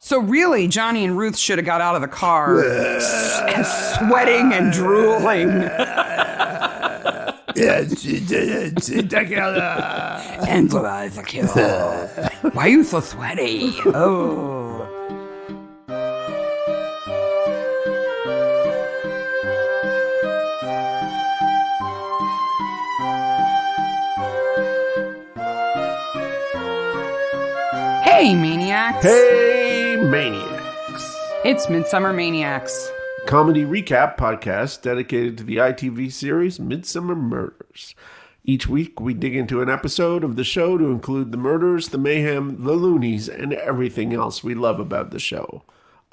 So really, Johnny and Ruth should have got out of the car, sweating and drooling. And why are you so sweaty? Oh. Hey, Maniacs. Hey, Maniacs. It's Midsomer Maniacs. Comedy recap podcast dedicated to the ITV series Midsomer Murders. Each week, we dig into an episode of the show to include the murders, the mayhem, the loonies, and everything else we love about the show.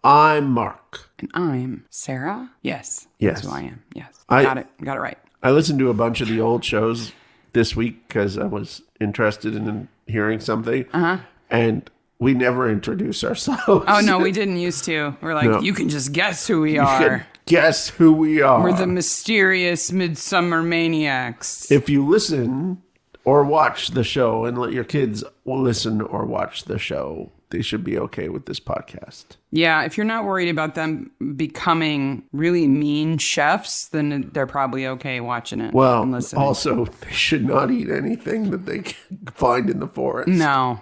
I'm Mark. And I'm Sarah. Yes. Yes. That's who I am. Yes. Got it right. I listened to a bunch of the old shows this week because I was interested in hearing something. Uh-huh. And we never introduce ourselves. Oh, no, we didn't used to. We're like, You can just guess who we are. Guess who we are. We're the mysterious Midsomer Maniacs. If you listen or watch the show and let your kids listen or watch the show, they should be okay with this podcast. Yeah, if you're not worried about them becoming really mean chefs, then they're probably okay watching it. Well, and listening. Also, they should not eat anything that they can find in the forest. No.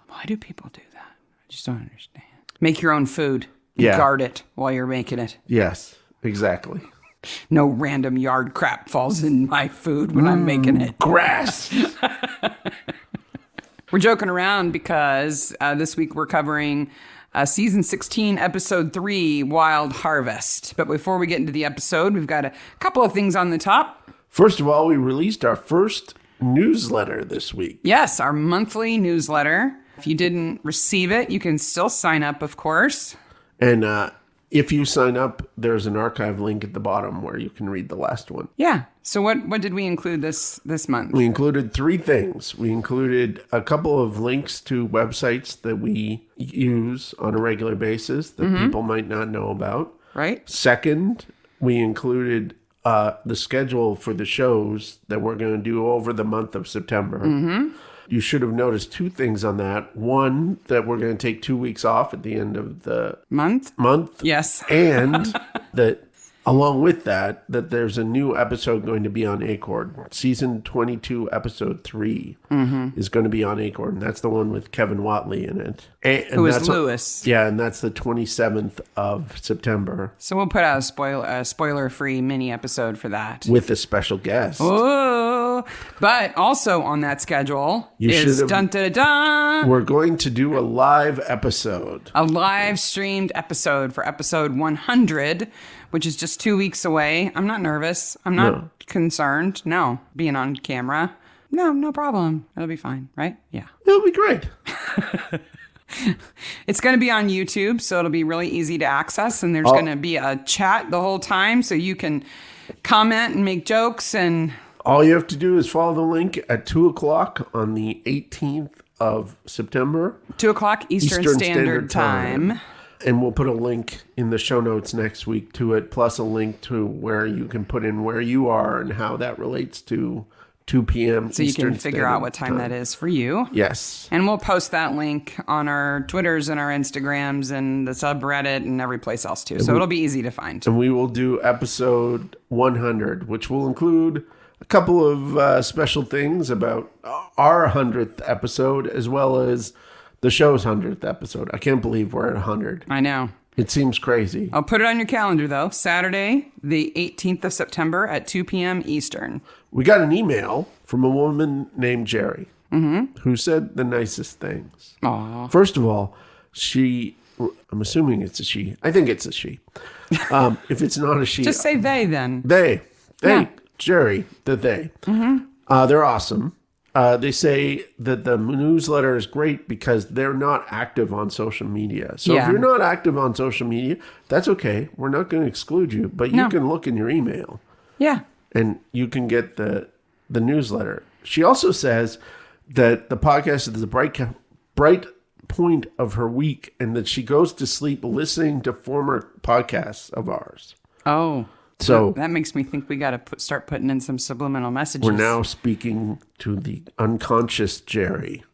Why do people do that? I just don't understand. Make your own food. Yeah. Guard it while you're making it. Yes, exactly. No random yard crap falls in my food when I'm making it. Grass. We're joking around because this week we're covering Season 16, Episode 3, Wild Harvest. But before we get into the episode, we've got a couple of things on the top. First of all, we released our first newsletter this week. Yes, our monthly newsletter. If you didn't receive it, you can still sign up, of course. And if you sign up, there's an archive link at the bottom where you can read the last one. Yeah. So what did we include this month? We included 3 things. We included a couple of links to websites that we use on a regular basis that people might not know about. Right. Second, we included the schedule for the shows that we're going to do over the month of September. Mm-hmm. You should have noticed 2 things on that. One, that we're going to take 2 weeks off at the end of the month. Yes. And that along with that there's a new episode going to be on Acorn. Season 22, episode 3 is going to be on Acorn. That's the one with Kevin Whatley in it. And who is Lewis. Yeah, and that's the 27th of September. So we'll put out a spoiler-free mini episode for that. With a special guest. Oh, but also on that schedule is dun-dun-dun. We're going to do a live episode. A live streamed episode for episode 100, which is just 2 weeks away. I'm not nervous. I'm not concerned. No, being on camera. No problem. It'll be fine, right? Yeah. It'll be great. It's going to be on YouTube, so it'll be really easy to access. And there's going to be a chat the whole time, so you can comment and make jokes. And all you have to do is follow the link at 2 o'clock on the 18th of September. 2 o'clock Eastern Standard Time. And we'll put a link in the show notes next week to it, plus a link to where you can put in where you are and how that relates to 2 p.m. So Eastern you can figure out what time that is for you. Yes. And we'll post that link on our Twitters and our Instagrams and the subreddit and every place else too. So it'll be easy to find. And we will do episode 100, which will include a couple of special things about our 100th episode, as well as the show's 100th episode. I can't believe we're at 100. I know. It seems crazy. I'll put it on your calendar, though. Saturday, the 18th of September at 2 p.m. Eastern. We got an email from a woman named Jerry who said the nicest things. Aww. First of all, I'm assuming it's a she. I think it's a she. If it's not a she. Just say they, then. They. Yeah. Jerry, they. They're awesome. They say that the newsletter is great because they're not active on social media. So if you're not active on social media, that's okay. We're not going to exclude you, but you can look in your email. Yeah. And you can get the newsletter. She also says that the podcast is the bright point of her week and that she goes to sleep listening to former podcasts of ours. Oh. So that makes me think we got to start putting in some subliminal messages. We're now speaking to the unconscious Jerry.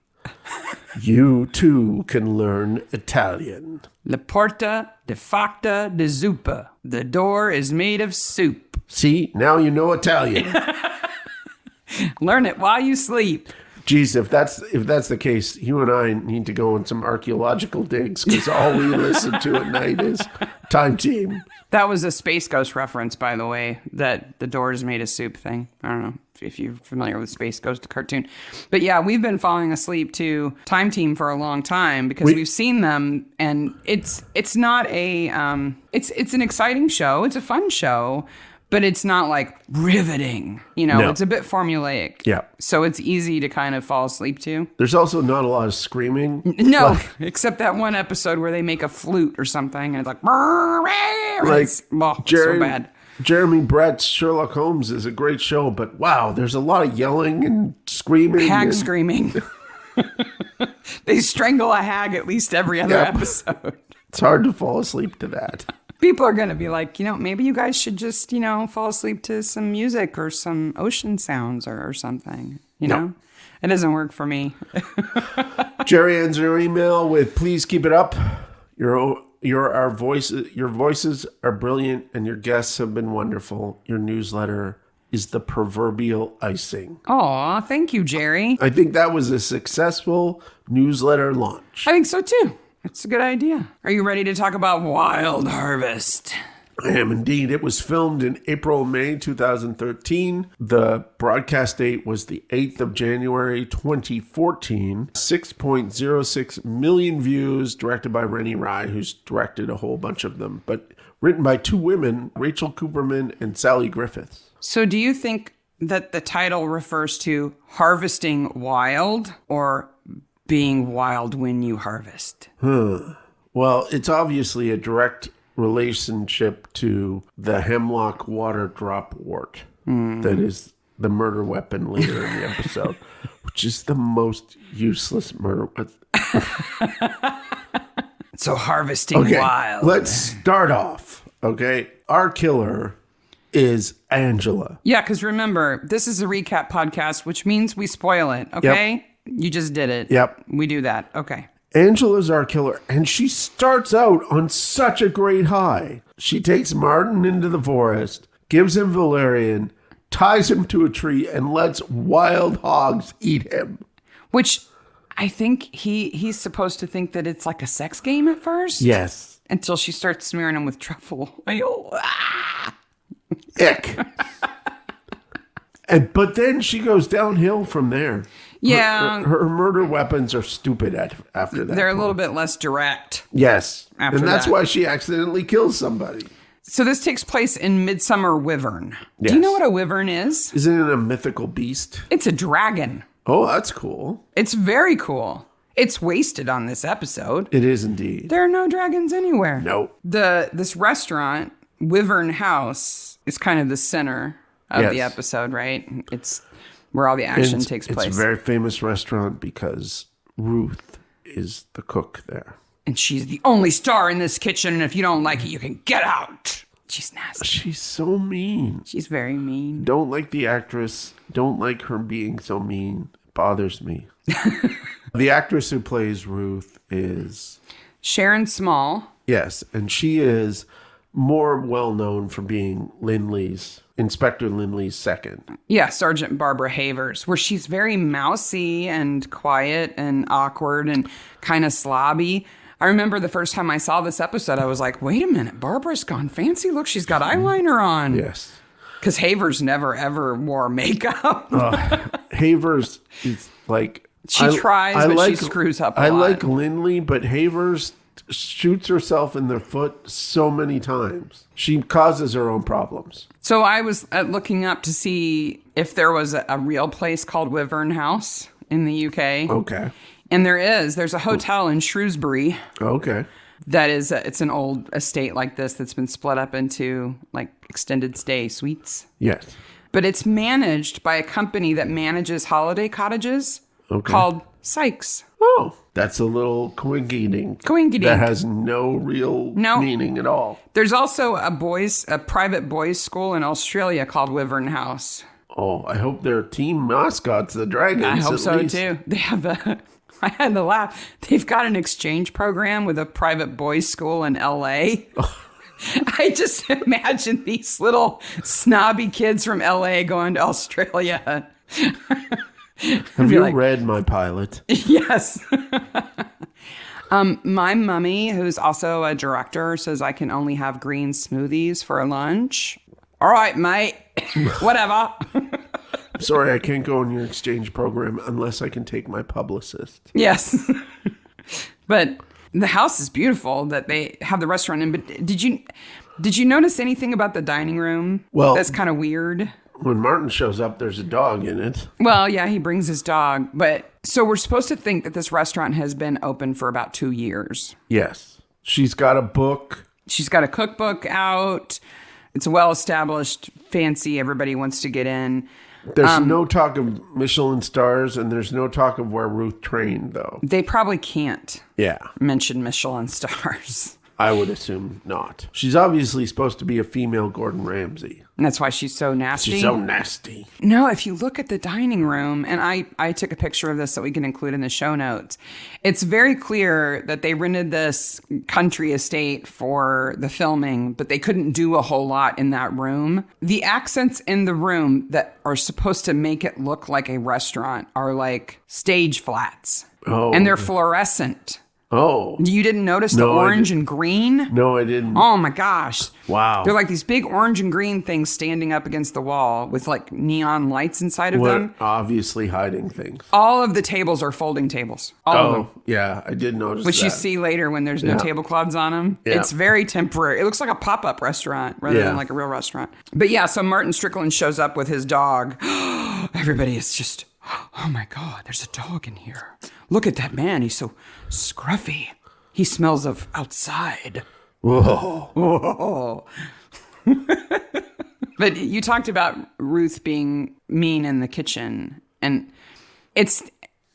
You too can learn Italian. La porta de facta de zuppa. The door is made of soup. See, now you know Italian. Learn it while you sleep. Geez, if that's the case, you and I need to go on some archaeological digs because all we listen to at night is Time Team. That was a Space Ghost reference, by the way, that the door is made of soup thing. I don't know if you're familiar with Space Ghost, the cartoon. But yeah, we've been falling asleep to Time Team for a long time because we've seen them, and it's not a it's an exciting show. It's a fun show. But it's not like riveting, No. It's a bit formulaic. Yeah. So it's easy to kind of fall asleep to. There's also not a lot of screaming. No, except that one episode where they make a flute or something and it's like, so bad. Jeremy Brett's Sherlock Holmes is a great show, but wow, there's a lot of yelling and screaming. Hag screaming. They strangle a hag at least every other episode. It's hard to fall asleep to that. People are going to be like, maybe you guys should just, fall asleep to some music or some ocean sounds or something, know? It doesn't work for me. Jerry ends her email with, please keep it up. Your voices are brilliant and your guests have been wonderful. Your newsletter is the proverbial icing. Aw, thank you, Jerry. I think that was a successful newsletter launch. I think so too. It's a good idea. Are you ready to talk about Wild Harvest? I am indeed. It was filmed in April, May 2013. The broadcast date was the 8th of January 2014. 6.06 million views, directed by Rennie Rye, who's directed a whole bunch of them, but written by two women, Rachel Cooperman and Sally Griffiths. So do you think that the title refers to harvesting wild or being wild when you harvest? Well, it's obviously a direct relationship to the hemlock water drop wort that is the murder weapon later in the episode, which is the most useless murder. So harvesting wild. Let's start off. Okay, our killer is Angela. Yeah, because remember, this is a recap podcast, which means we spoil it. Okay. Yep. You just did it. Yep. We do that. Okay. Angela's our killer, and she starts out on such a great high. She takes Martin into the forest, gives him valerian, ties him to a tree, and lets wild hogs eat him. Which I think he's supposed to think that it's like a sex game at first. Yes. Until she starts smearing him with truffle. Ick. But then she goes downhill from there. Yeah. Her murder weapons are stupid after that. They're a little bit less direct. Yes. And that's why she accidentally kills somebody. So this takes place in Midsomer Wyvern. Yes. Do you know what a wyvern is? Isn't it a mythical beast? It's a dragon. Oh, that's cool. It's very cool. It's wasted on this episode. It is indeed. There are no dragons anywhere. Nope. This restaurant, Wyvern House, is kind of the center of the episode, right? It's where all the action takes place. It's a very famous restaurant because Ruth is the cook there. And she's the only star in this kitchen, and if you don't like it, you can get out. She's nasty. She's so mean. She's very mean. Don't like the actress. Don't like her being so mean. It bothers me. The actress who plays Ruth is Sharon Small. Yes, and she is more well known for being Inspector Lindley's second. Yeah, Sergeant Barbara Havers, where she's very mousy and quiet and awkward and kind of slobby. I remember the first time I saw this episode, I was like, wait a minute, Barbara's gone fancy. Look, she's got eyeliner on. Yes. Because Havers never, ever wore makeup. Havers is like... She tries, but she screws up a lot. I like Lindley, but Havers shoots herself in the foot so many times. She causes her own problems. So I was looking up to see if there was a real place called Wyvern House in the UK. Okay. And there's a hotel in Shrewsbury. Okay. That is, it's an old estate like this that's been split up into like extended stay suites. Yes. But it's managed by a company that manages holiday cottages called Sykes. Oh, that's a little coinky-dink. Coinky-dink. That has no real meaning at all. There's also a private boys' school in Australia called Wyvern House. Oh, I hope their team mascot's the dragons. I hope at so least. too. They have I had to laugh. They've got an exchange program with a private boys' school in L.A. I just imagine these little snobby kids from L.A. going to Australia. Have you read my pilot? Yes. My mummy, who's also a director, says I can only have green smoothies for lunch. All right, mate. Whatever. Sorry, I can't go on your exchange program unless I can take my publicist. Yes. But the house is beautiful that they have the restaurant in. But did you notice anything about the dining room? Well, that's kind of weird. When Martin shows up, there's a dog in it. Well, yeah, he brings his dog. But so we're supposed to think that this restaurant has been open for about 2 years. Yes. She's got a book. She's got a cookbook out. It's well established, fancy. Everybody wants to get in. There's no talk of Michelin stars, and there's no talk of where Ruth trained, though. They probably can't Yeah. mention Michelin stars. I would assume not. She's obviously supposed to be a female Gordon Ramsay. And that's why she's so nasty. She's so nasty. No, if you look at the dining room, and I took a picture of this that we can include in the show notes, it's very clear that they rented this country estate for the filming, but they couldn't do a whole lot in that room. The accents in the room that are supposed to make it look like a restaurant are like stage flats. Oh. And they're fluorescent. Oh. You didn't notice the orange and green? No, I didn't. Oh my gosh. Wow. They're like these big orange and green things standing up against the wall with like neon lights inside of them. Obviously hiding things. All of the tables are folding tables. All of them. Yeah, I did notice Which that. you see later when there's no tablecloths on them. Yeah. It's very temporary. It looks like a pop-up restaurant rather than like a real restaurant. But yeah, so Martin Strickland shows up with his dog. Everybody is just, oh my God, there's a dog in here. Look at that man. He's so scruffy. He smells of outside. Whoa. Whoa. But you talked about Ruth being mean in the kitchen. And it's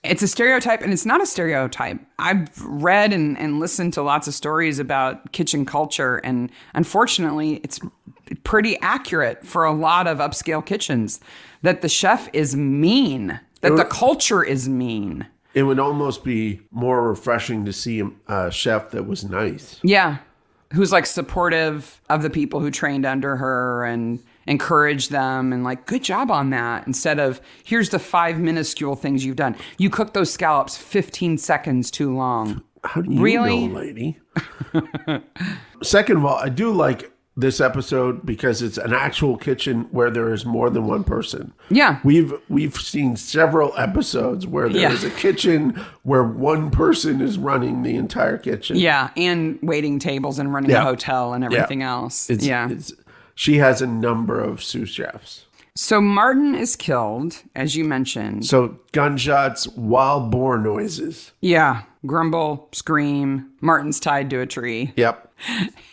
a stereotype, and it's not a stereotype. I've read and listened to lots of stories about kitchen culture, and unfortunately, it's pretty accurate for a lot of upscale kitchens that the chef is mean, that the culture is mean. It would almost be more refreshing to see a chef that was nice. Yeah. Who's like supportive of the people who trained under her and encouraged them and like, good job on that. Instead of, here's the 5 minuscule things you've done. You cooked those scallops 15 seconds too long. How do you know, lady? Second of all, I do like this episode because it's an actual kitchen where there is more than one person. Yeah. We've seen several episodes where there is a kitchen where one person is running the entire kitchen. Yeah, and waiting tables and running a hotel and everything else. She has a number of sous chefs. So Martin is killed, as you mentioned. So gunshots, wild boar noises. Yeah, grumble, scream. Martin's tied to a tree. Yep.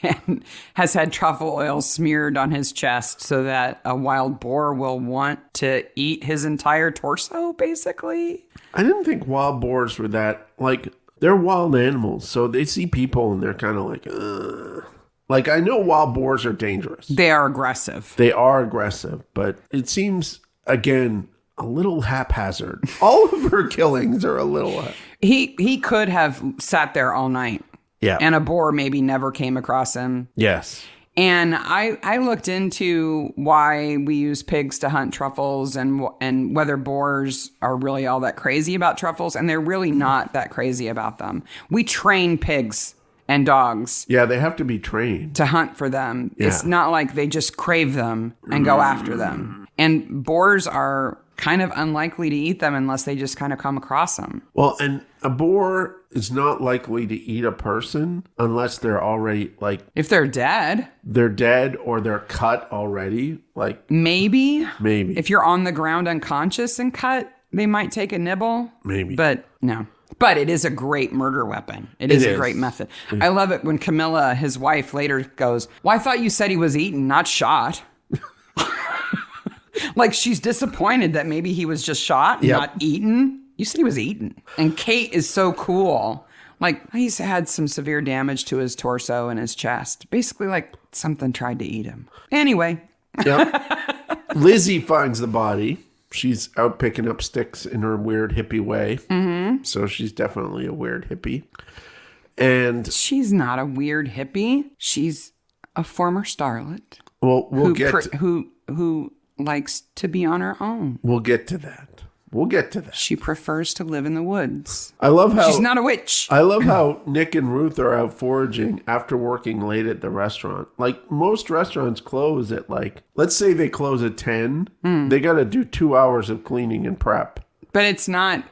And has had truffle oil smeared on his chest so that a wild boar will want to eat his entire torso, basically. I didn't think wild boars were that, like, they're wild animals. So they see people and they're kind of like, ugh. Like, I know wild boars are dangerous. They are aggressive. They are aggressive, but it seems, again, a little haphazard. All of her killings are a little... He could have sat there all night. Yeah. And a boar maybe never came across him. Yes. And I looked into why we use pigs to hunt truffles and whether boars are really all that crazy about truffles. And they're really not that crazy about them. We train pigs and dogs. Yeah, they have to be trained. To hunt for them. Yeah. It's not like they just crave them and go after them. And boars are kind of unlikely to eat them unless they just kind of come across them. Well, and a boar is not likely to eat a person unless they're already, like... If they're dead. They're dead or they're cut already. Like... Maybe. Maybe. If you're on the ground unconscious and cut, they might take a nibble. Maybe. But no. But it is a great murder weapon. It is a great method. I love it when Camilla, his wife, later goes, well, I thought you said he was eaten, not shot. Like, she's disappointed that maybe he was just shot, not eaten. You said he was eaten. And Kate is so cool. Like, he's had some severe damage to his torso and his chest. Basically, like, something tried to eat him. Anyway. Yep. Lizzie finds the body. She's out picking up sticks in her weird hippie way. Mm-hmm. Mm-hmm. So she's definitely a weird hippie. And she's not a weird hippie. She's a former starlet. Well, who likes to be on her own. We'll get to that. She prefers to live in the woods. I love how she's not a witch. I love how Nick and Ruth are out foraging after working late at the restaurant. Like most restaurants close at let's say they close at 10. They got to do 2 hours of cleaning and prep. But it's not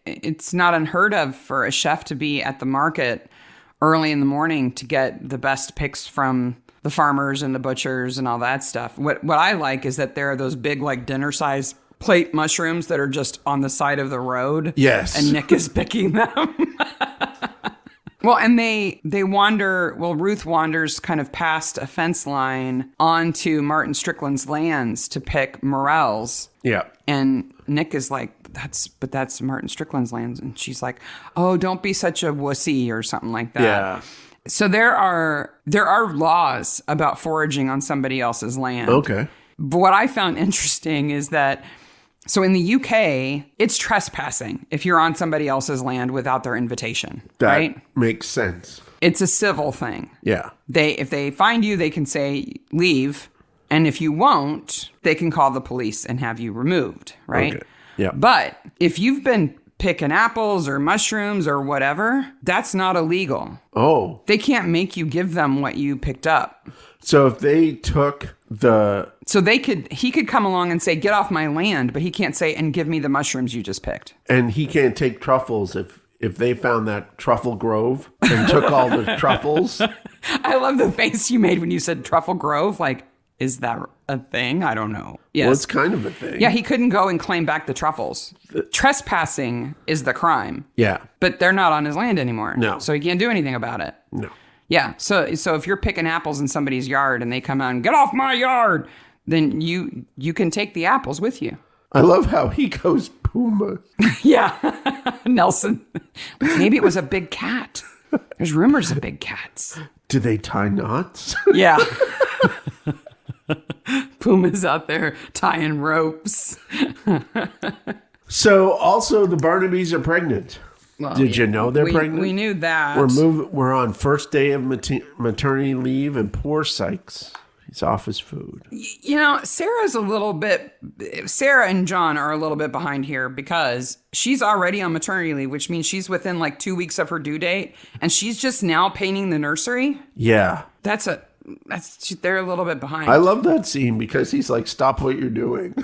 unheard of for a chef to be at the market early in the morning to get the best picks from the farmers and the butchers and all that stuff. What I like is that there are those big dinner size plate mushrooms that are just on the side of the road. Yes. And Nick is picking them. Well, and they wander, Ruth wanders kind of past a fence line onto Martin Strickland's lands to pick morels. Yeah. And Nick is like, that's Martin Strickland's lands. And she's like, oh, don't be such a wussy or something like that. Yeah. So there are laws about foraging on somebody else's land. Okay. But what I found interesting is that, so in the UK, it's trespassing if you're on somebody else's land without their invitation, right? That makes sense. It's a civil thing. Yeah. If they find you, they can say, leave. And if you won't, they can call the police and have you removed, right? Okay. Yeah. But if you've been picking apples or mushrooms or whatever, that's not illegal. Oh. They can't make you give them what you picked up. So if they took he could come along and say, get off my land, but he can't say, and give me the mushrooms you just picked. And he can't take truffles if they found that truffle grove and took all the truffles. I love the face you made when you said truffle grove. Like, is that a thing? I don't know. Yes. Well, it's kind of a thing. Yeah, he couldn't go and claim back the truffles. Trespassing is the crime. Yeah. But they're not on his land anymore. No. So he can't do anything about it. No. Yeah. So if you're picking apples in somebody's yard and they come out and get off my yard, then you can take the apples with you. I love how he goes Puma. Yeah. Nelson. Maybe it was a big cat. There's rumors of big cats. Do they tie knots? Yeah. Puma's out there tying ropes. So also the Barnabys are pregnant. Well, Did you know they're pregnant? We knew that. We're on first day of maternity leave, and poor Sykes, he's off his food. You know, Sarah and John are a little bit behind here because she's already on maternity leave, which means she's within 2 weeks of her due date, and she's just now painting the nursery. Yeah. They're a little bit behind. I love that scene because he's like, stop what you're doing.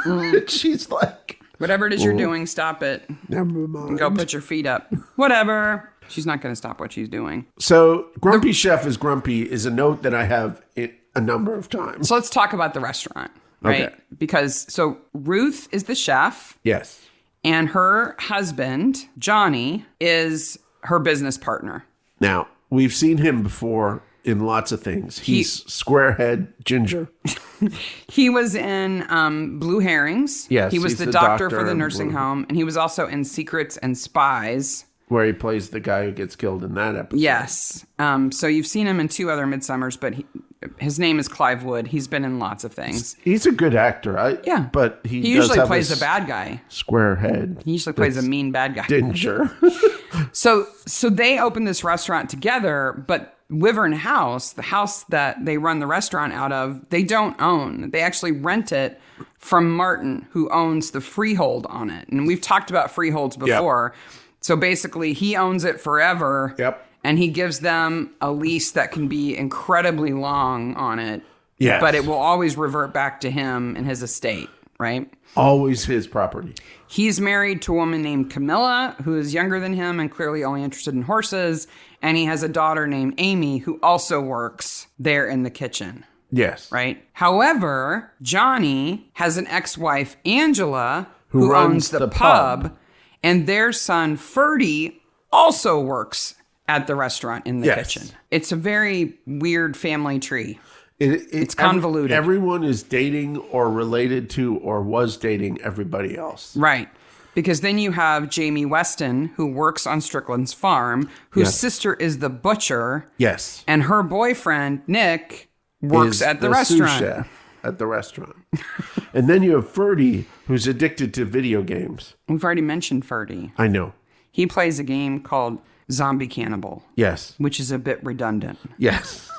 She's like, whatever it is you're doing, stop it. Never mind. Go put your feet up. Whatever. She's not going to stop what she's doing. So Grumpy Chef is grumpy is a note that I have a number of times. So let's talk about the restaurant, right? Okay. Because Ruth is the chef. Yes. And her husband, Johnny, is her business partner. Now, we've seen him before in lots of things. He's squarehead ginger. He was in Blue Herrings. Yes, he was he's the the doctor doctor for the in nursing Blue. home, and he was also in Secrets and Spies. Where he plays the guy who gets killed in that episode. Yes. So you've seen him in 2 other Midsommers, but his name is Clive Wood. He's been in lots of things. He's a good actor. Yeah. But he usually does plays have a bad giy. Square head. He usually plays a mean bad guy. Ginger. So they open this restaurant together, but Wyvern House, the house that they run the restaurant out of, they don't own. They actually rent it from Martin, who owns the freehold on it. And we've talked about freeholds before. Yep. So basically, he owns it forever. Yep. And he gives them a lease that can be incredibly long on it. Yes. But it will always revert back to him and his estate, right? Always his property. He's married to a woman named Camilla, who is younger than him and clearly only interested in horses. And he has a daughter named Amy, who also works there in the kitchen. Yes. Right? However, Johnny has an ex-wife, Angela, who owns the pub. And their son, Ferdy, also works at the restaurant in the kitchen. It's a very weird family tree. It's convoluted. Everyone is dating or related to or was dating everybody else. Right. Because then you have Jamie Weston, who works on Strickland's farm, whose sister is the butcher. Yes. And her boyfriend, Nick, works at the restaurant. Sous chef at the restaurant. And then you have Ferdy, who's addicted to video games. We've already mentioned Ferdy. I know. He plays a game called Zombie Cannibal. Yes. Which is a bit redundant. Yes.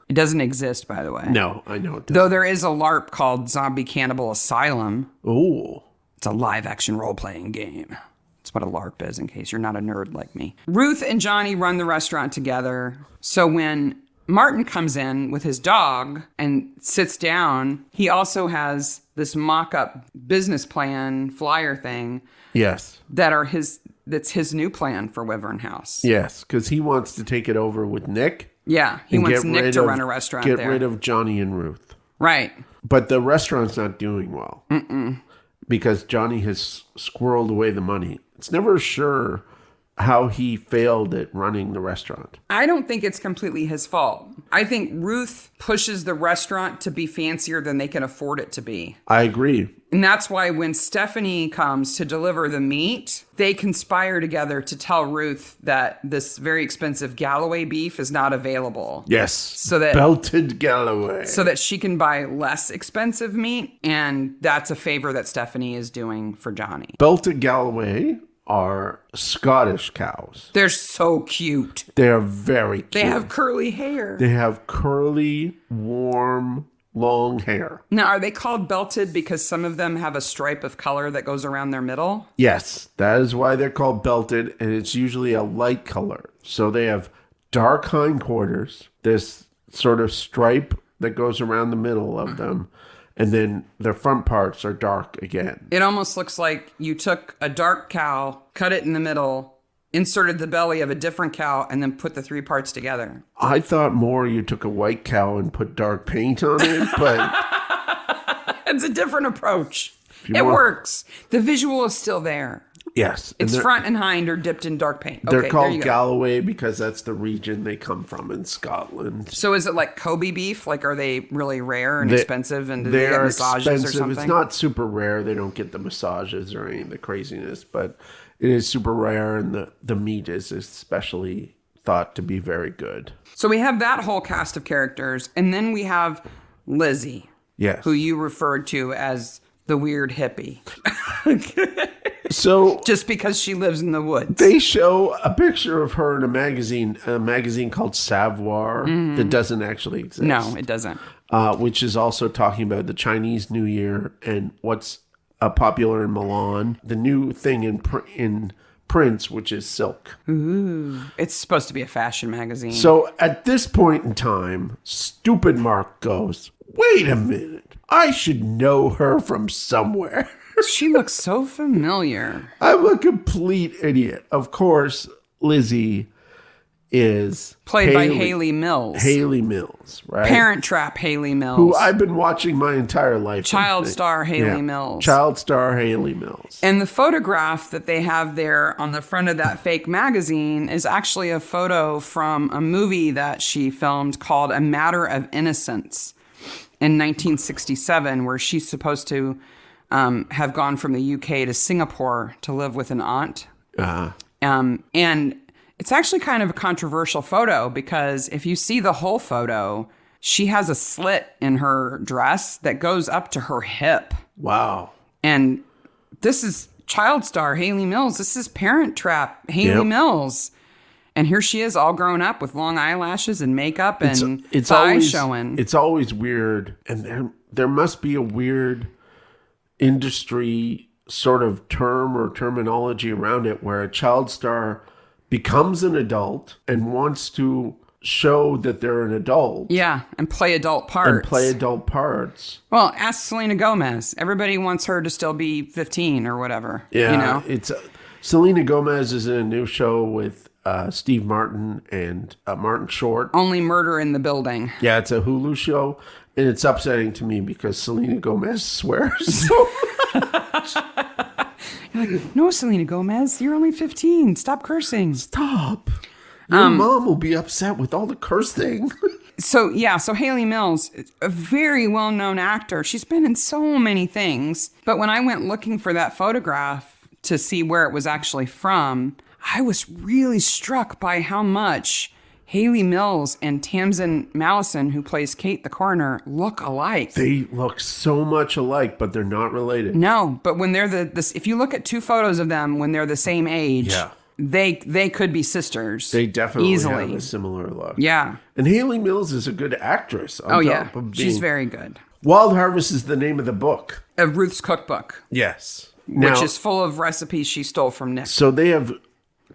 It doesn't exist, by the way. No, I know it doesn't. Though there is a LARP called Zombie Cannibal Asylum. Ooh. It's a live-action role-playing game. That's what a LARP is, in case you're not a nerd like me. Ruth and Johnny run the restaurant together. So when Martin comes in with his dog and sits down, he also has this mock-up business plan flyer thing. Yes. That's his new plan for Wyvern House. Yes, because he wants to take it over with Nick. Yeah, he wants Nick to run a restaurant there. Get rid of Johnny and Ruth. Right. But the restaurant's not doing well. Because Johnny has squirreled away the money. It's never sure how he failed at running the restaurant. I don't think it's completely his fault. I think Ruth pushes the restaurant to be fancier than they can afford it to be. I agree. And that's why when Stephanie comes to deliver the meat, they conspire together to tell Ruth that this very expensive Galloway beef is not available. Yes. So that belted Galloway. So that she can buy less expensive meat. And that's a favor that Stephanie is doing for Johnny. Belted Galloway are Scottish cows. They're so cute. They're very cute. They have curly hair. They have curly, warm, long hair. Now, are they called belted because some of them have a stripe of color that goes around their middle? Yes, that is why they're called belted, and it's usually a light color. So they have dark hindquarters, this sort of stripe that goes around the middle of them, and then their front parts are dark again. It almost looks like you took a dark cow, cut it in the middle, inserted the belly of a different cow, and then put the three parts together. I thought more you took a white cow and put dark paint on it, but... It's a different approach. It works. The visual is still there. Yes. It's front and hind are dipped in dark paint. They're called Galloway because that's the region they come from in Scotland. So is it like Kobe beef? Like, are they really rare and expensive? And do they get massages expensive. Or something? It's not super rare. They don't get the massages or any of the craziness, but it is super rare, and the meat is especially thought to be very good. So we have that whole cast of characters, and then we have Lizzie. Yes. Who you referred to as the weird hippie. So just because she lives in the woods. They show a picture of her in a magazine called Savoir that doesn't actually exist. No, it doesn't. Which is also talking about the Chinese New Year and what's popular in Milan. The new thing in prints, which is silk. Ooh. It's supposed to be a fashion magazine. So at this point in time, stupid Mark goes, wait a minute. I should know her from somewhere. She looks so familiar. I'm a complete idiot. Of course, Lizzie is played by Haley Mills. Haley Mills, right? Parent Trap Haley Mills. Who I've been watching my entire life. Child star Haley Mills. Child star Haley Mills. And the photograph that they have there on the front of that fake magazine is actually a photo from a movie that she filmed called A Matter of Innocence in 1967, where she's supposed to have gone from the UK to Singapore to live with an aunt. And it's actually kind of a controversial photo because if you see the whole photo, she has a slit in her dress that goes up to her hip. Wow. And this is child star Haley Mills. This is Parent Trap Haley Mills. And here she is all grown up with long eyelashes and makeup and thighs showing. It's always weird. And there must be a weird industry sort of term or terminology around it where a child star becomes an adult and wants to show that they're an adult. Yeah, and play adult parts. Well, ask Selena Gomez. Everybody wants her to still be 15 or whatever. Yeah, you know? It's Selena Gomez is in a new show with Steve Martin and Martin Short. Only Murder in the Building. Yeah, it's a Hulu show. And it's upsetting to me because Selena Gomez swears so much. You're like, no, Selena Gomez, you're only 15. Stop cursing. Stop. Your mom will be upset with all the cursing. So Haley Mills, a very well-known actor. She's been in so many things. But when I went looking for that photograph to see where it was actually from, I was really struck by how much Haley Mills and Tamsin Mallison, who plays Kate the coroner, look alike. They look so much alike, but they're not related. No, but when they're if you look at 2 photos of them when they're the same age, they could be sisters. They definitely easily have a similar look. Yeah. And Haley Mills is a good actress. She's very good. Wild Harvest is the name of the book. Of Ruth's cookbook. Yes. Which is full of recipes she stole from Nick. So they have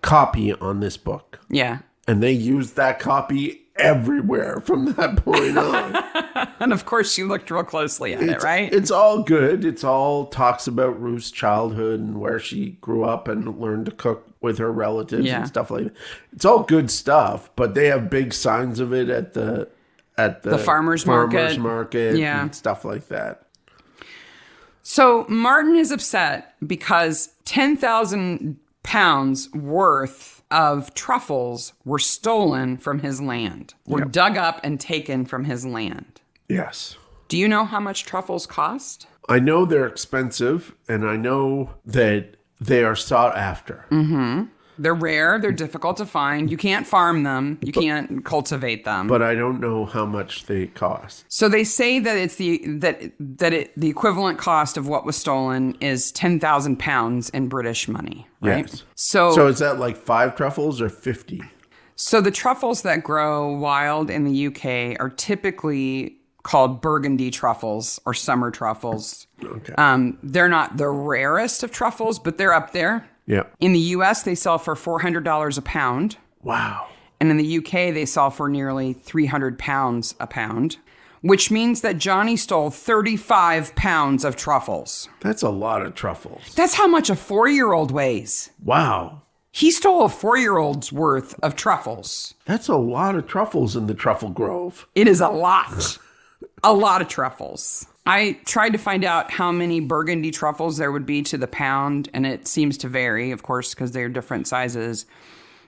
copy on this book. Yeah. And they used that copy everywhere from that point on. And of course, she looked real closely at it, right? It's all good. It's all talks about Ruth's childhood and where she grew up and learned to cook with her relatives and stuff like that. It's all good stuff, but they have big signs of it at the farmer's market and stuff like that. So Martin is upset because 10,000 pounds worth of truffles were stolen from his land, were dug up and taken from his land. Yes. Do you know how much truffles cost? I know they're expensive, and I know that they are sought after. Mm-hmm. They're rare. They're difficult to find. You can't farm them. You can't cultivate them. But I don't know how much they cost. So they say that it's the equivalent cost of what was stolen is 10,000 pounds in British money, right? Yes. So is that like 5 truffles or 50? So the truffles that grow wild in the UK are typically called burgundy truffles or summer truffles. Okay. They're not the rarest of truffles, but they're up there. Yeah. In the US, they sell for $400 a pound. Wow. And in the UK, they sell for nearly 300 pounds a pound, which means that Johnny stole 35 pounds of truffles. That's a lot of truffles. That's how much a 4-year-old weighs. Wow. He stole a 4-year-old's worth of truffles. That's a lot of truffles in the truffle grove. It is a lot. A lot of truffles. I tried to find out how many burgundy truffles there would be to the pound, and it seems to vary, of course, because they're different sizes.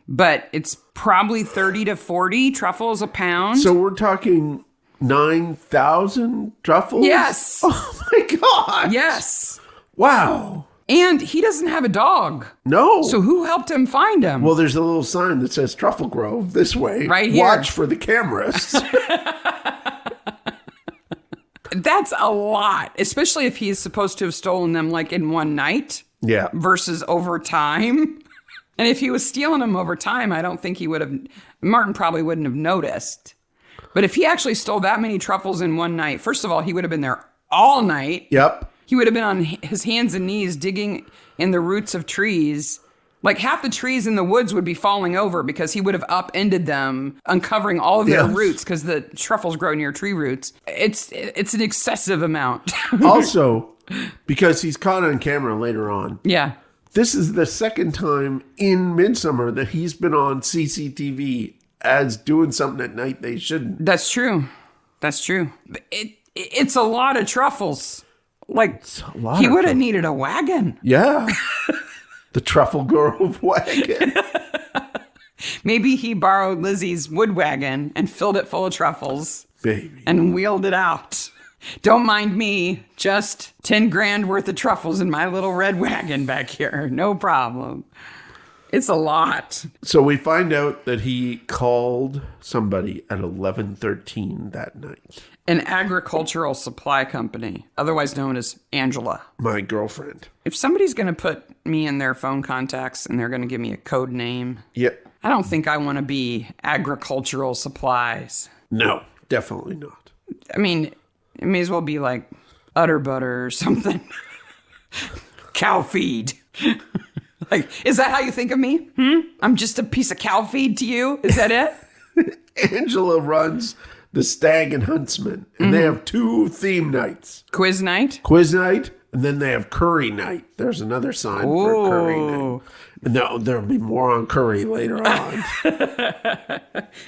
But it's probably 30 to 40 truffles a pound. So we're talking 9,000 truffles? Yes. Oh my God. Yes. Wow. And he doesn't have a dog. No. So who helped him find him? Well, there's a little sign that says Truffle Grove this way. Right here. Watch for the cameras. That's a lot, especially if he's supposed to have stolen them like in one night. Yeah. Versus over time. And if he was stealing them over time, I don't think he would have, Martin probably wouldn't have noticed. But if he actually stole that many truffles in one night, first of all, he would have been there all night. Yep. He would have been on his hands and knees digging in the roots of trees. Like half the trees in the woods would be falling over because he would have upended them, uncovering all of their roots because the truffles grow near tree roots. It's an excessive amount. Also, because he's caught on camera later on. Yeah. This is the second time in Midsomer that he's been on CCTV as doing something at night they shouldn't. That's true. That's true. It's a lot of truffles. Like, he would have needed a wagon. Yeah. The Truffle Grove wagon. Maybe he borrowed Lizzie's wood wagon and filled it full of truffles. Baby. And wheeled it out. Don't mind me. Just 10 grand worth of truffles in my little red wagon back here. No problem. It's a lot. So we find out that he called somebody at 11:13 that night. An agricultural supply company, otherwise known as Angela. My girlfriend. If somebody's going to put me in their phone contacts and they're going to give me a code name, yep. I don't think I want to be agricultural supplies. No, definitely not. I mean, it may as well be like udder butter or something. Cow feed. Like, is that how you think of me? I'm just a piece of cow feed to you? Is that it? Angela runs the Stag and Huntsman, and they have 2 theme nights. Quiz night? Quiz night, and then they have curry night. There's another sign for curry night. And there'll be more on curry later on.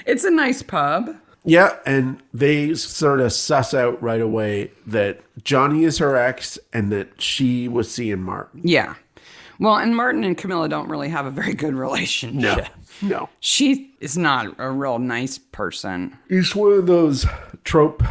It's a nice pub. Yeah, and they sort of suss out right away that Johnny is her ex and that she was seeing Martin. Yeah. Well, and Martin and Camilla don't really have a very good relationship. No. She is not a real nice person. It's one of those trope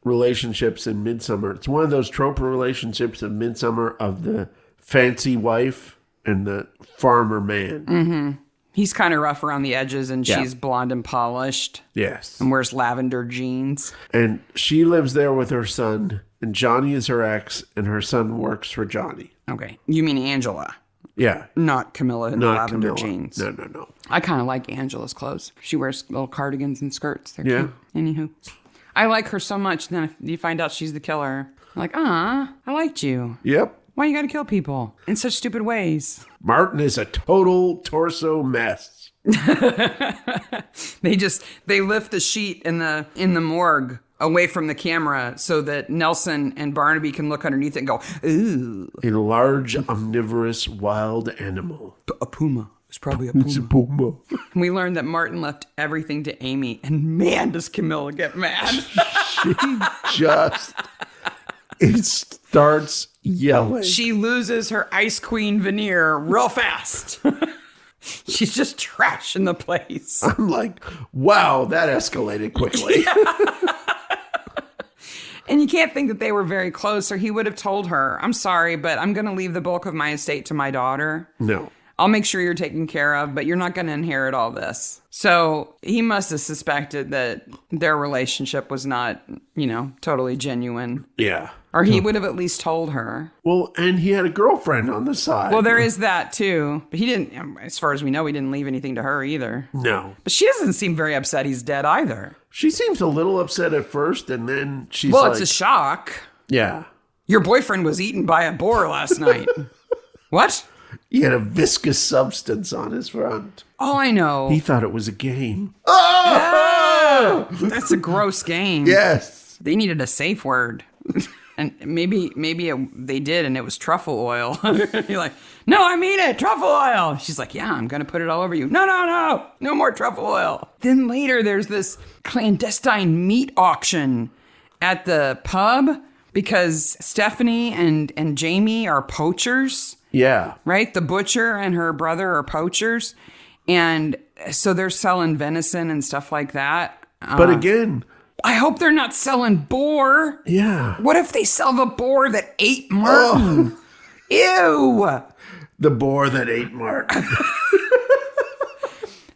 relationships in Midsomer. It's one of those trope relationships in Midsomer of the fancy wife and the farmer man. Mm-hmm. He's kind of rough around the edges, and she's blonde and polished. Yes. And wears lavender jeans. And she lives there with her son, and Johnny is her ex, and her son works for Johnny. Okay. You mean Angela? Yeah. Not Camilla in the lavender jeans. No. I kind of like Angela's clothes. She wears little cardigans and skirts. They're Yeah. cute. Anywho. I like her so much, then you find out she's the killer. I'm like, I liked you. Yep. Why you gotta kill people in such stupid ways? Martin is a total torso mess. They lift the sheet in the morgue away from the camera so that Nelson and Barnaby can look underneath it and go, ooh. A large, omnivorous, wild animal. A puma. It's probably a puma. It's a puma. We learned that Martin left everything to Amy, and man, does Camilla get mad. It starts yelling. She loses her Ice Queen veneer real fast. She's just trashing the place. I'm like, wow, that escalated quickly. And you can't think that they were very close, or he would have told her, I'm sorry, but I'm going to leave the bulk of my estate to my daughter. No. I'll make sure you're taken care of, but you're not going to inherit all this. So he must have suspected that their relationship was not, totally genuine. Yeah. Or he would have at least told her. Well, and he had a girlfriend on the side. Well, there is that too. But he didn't, as far as we know, he didn't leave anything to her either. No. But she doesn't seem very upset he's dead either. She seems a little upset at first, and then she's Well, it's a shock. Yeah. Your boyfriend was eaten by a boar last night. What? He had a viscous substance on his front. Oh, I know. He thought it was a game. Oh! That's a gross game. Yes. They needed a safe word. And maybe they did, and it was truffle oil. You're like, no, I mean it, truffle oil. She's like, yeah, I'm going to put it all over you. No more truffle oil. Then later, there's this clandestine meat auction at the pub because Stephanie and Jamie are poachers. Yeah. Right? The butcher and her brother are poachers. And so they're selling venison and stuff like that. But again... I hope they're not selling boar. Yeah. What if they sell the boar that ate Martin? Ew. The boar that ate Martin.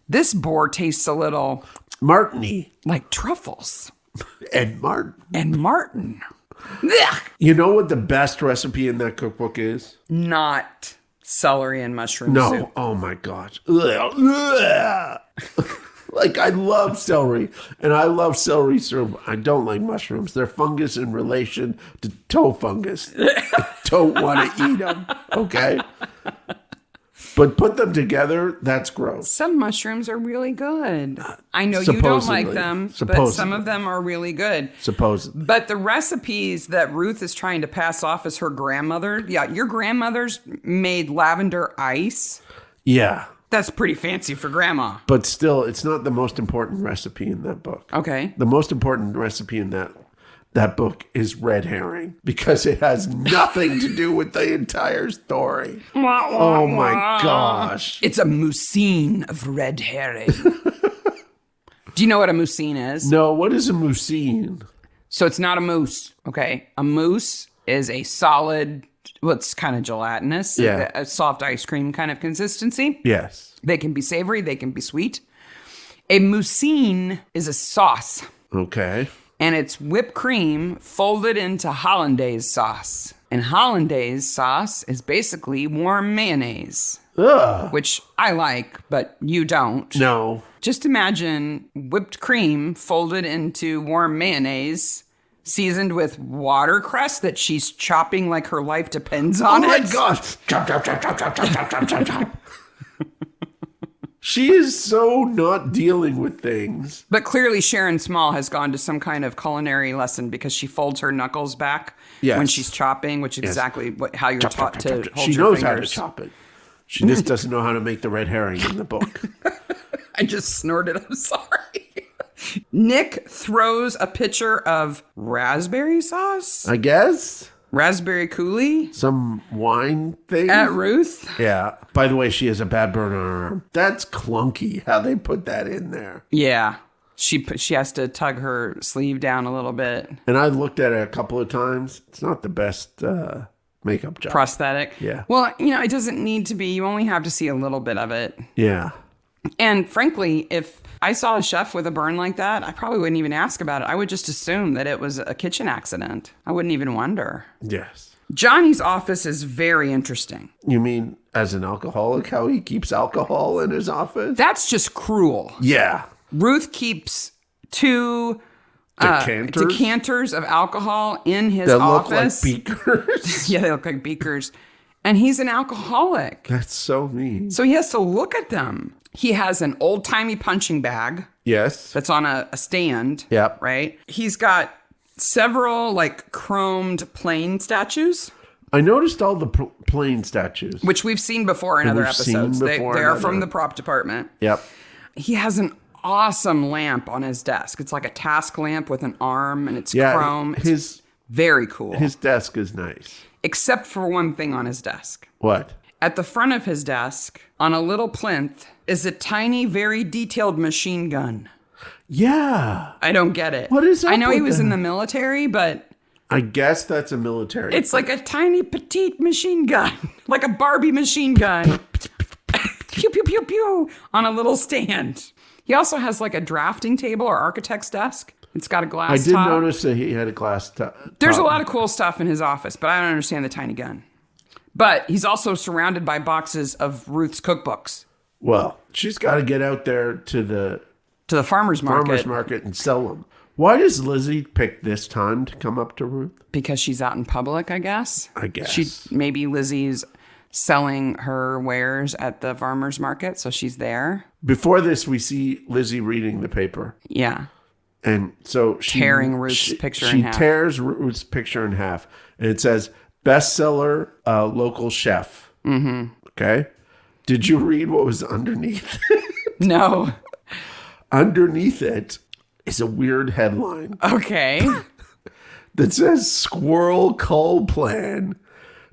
This boar tastes a little... Martiny. Like truffles. And Martin. Ugh. You know what the best recipe in that cookbook is? Not celery and mushroom No. soup. Oh my gosh. Ugh. Like, I love celery, and I love celery soup. I don't like mushrooms. They're fungus in relation to toe fungus. I don't want to eat them, okay? But put them together, that's gross. Some mushrooms are really good. I know you don't like them, but some of them are really good. Supposedly. But the recipes that Ruth is trying to pass off as her grandmother, your grandmother's made lavender ice. Yeah. That's pretty fancy for grandma. But still, it's not the most important recipe in that book. Okay. The most important recipe in that book is red herring because it has nothing to do with the entire story. Oh my gosh. It's a mousine of red herring. Do you know what a mousine is? No, what is a mousine? So it's not a mousse, okay? A mousse is a solid... Well, it's kind of gelatinous. Yeah. A soft ice cream kind of consistency. Yes. They can be savory. They can be sweet. A mousine is a sauce. Okay. And it's whipped cream folded into hollandaise sauce. And hollandaise sauce is basically warm mayonnaise. Ugh. Which I like, but you don't. No. Just imagine whipped cream folded into warm mayonnaise, seasoned with watercress that she's chopping like her life depends on it. Oh my gosh. Chop, chop, chop, chop, chop, chop, chop, chop, chop. She is so not dealing with things. But clearly Sharon Small has gone to some kind of culinary lesson because she folds her knuckles back when she's chopping, which is exactly how you're taught to hold your fingers. She knows how to chop it. She just doesn't know how to make the red herring in the book. I just snorted. I'm sorry. Nick throws a pitcher of raspberry sauce? I guess. Raspberry coulis? Some wine thing? At Ruth? Yeah. By the way, she has a bad burn on her arm. That's clunky how they put that in there. Yeah. She has to tug her sleeve down a little bit. And I looked at it a couple of times. It's not the best makeup job. Prosthetic? Yeah. Well, it doesn't need to be. You only have to see a little bit of it. Yeah. And frankly, if I saw a chef with a burn like that, I probably wouldn't even ask about it. I would just assume that it was a kitchen accident. I wouldn't even wonder. Yes. Johnny's office is very interesting. You mean as an alcoholic, how he keeps alcohol in his office? That's just cruel. Yeah. Ruth keeps 2 decanters of alcohol in his office. That look like beakers. Yeah, they look like beakers. And he's an alcoholic. That's so mean. So he has to look at them. He has an old-timey punching bag. Yes. That's on a stand. Yep. Right? He's got several, like, chromed plane statues. I noticed all the plane statues. Which we've seen before in other episodes. They are from the prop department. Yep. He has an awesome lamp on his desk. It's like a task lamp with an arm, and it's chrome. It's very cool. His desk is nice. Except for one thing on his desk. What? At the front of his desk, on a little plinth, is a tiny, very detailed machine gun. Yeah. I don't get it. What is up I know he with was that? in the military, but... I guess that's a military. It's like a tiny, petite machine gun. Like a Barbie machine gun. Pew, pew, pew, pew. On a little stand. He also has like a drafting table or architect's desk. It's got a glass top. I did notice that he had a glass top. There's a lot of cool stuff in his office, but I don't understand the tiny gun. But he's also surrounded by boxes of Ruth's cookbooks. Well, she's got to get out there to the farmer's market and sell them. Why does Lizzie pick this time to come up to Ruth? Because she's out in public, I guess. Maybe Lizzie's selling her wares at the farmer's market, so she's there. Before this, we see Lizzie reading the paper. Yeah. And so she tearing Ruth's picture in half. She tears Ruth's picture in half. And it says, bestseller, local chef. Mm-hmm. Okay. Did you read what was underneath? No. Underneath it is a weird headline. Okay. That says, squirrel cull plan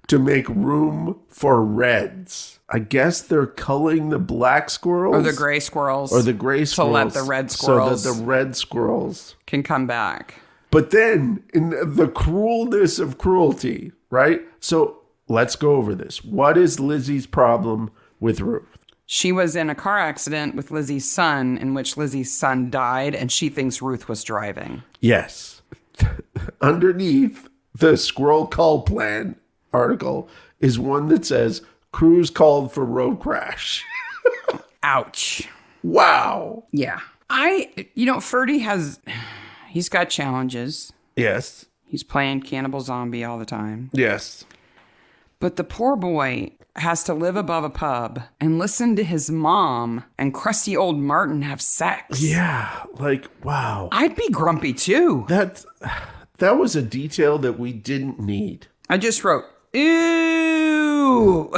to make room for reds. I guess they're culling the black squirrels. Or the gray squirrels. To let the red squirrels. So that the red squirrels can come back. But then, in the cruelness of cruelty, right? So let's go over this. What is Lizzie's problem with Ruth? She was in a car accident with Lizzie's son, in which Lizzie's son died, and she thinks Ruth was driving. Yes. Underneath the squirrel cull plan article is one that says, crews called for road crash. Ouch. Wow. Yeah. Ferdy he's got challenges. Yes. He's playing Cannibal Zombie all the time. Yes. But the poor boy has to live above a pub and listen to his mom and crusty old Martin have sex. Yeah. Like, wow. I'd be grumpy too. That was a detail that we didn't need. I just wrote, ew.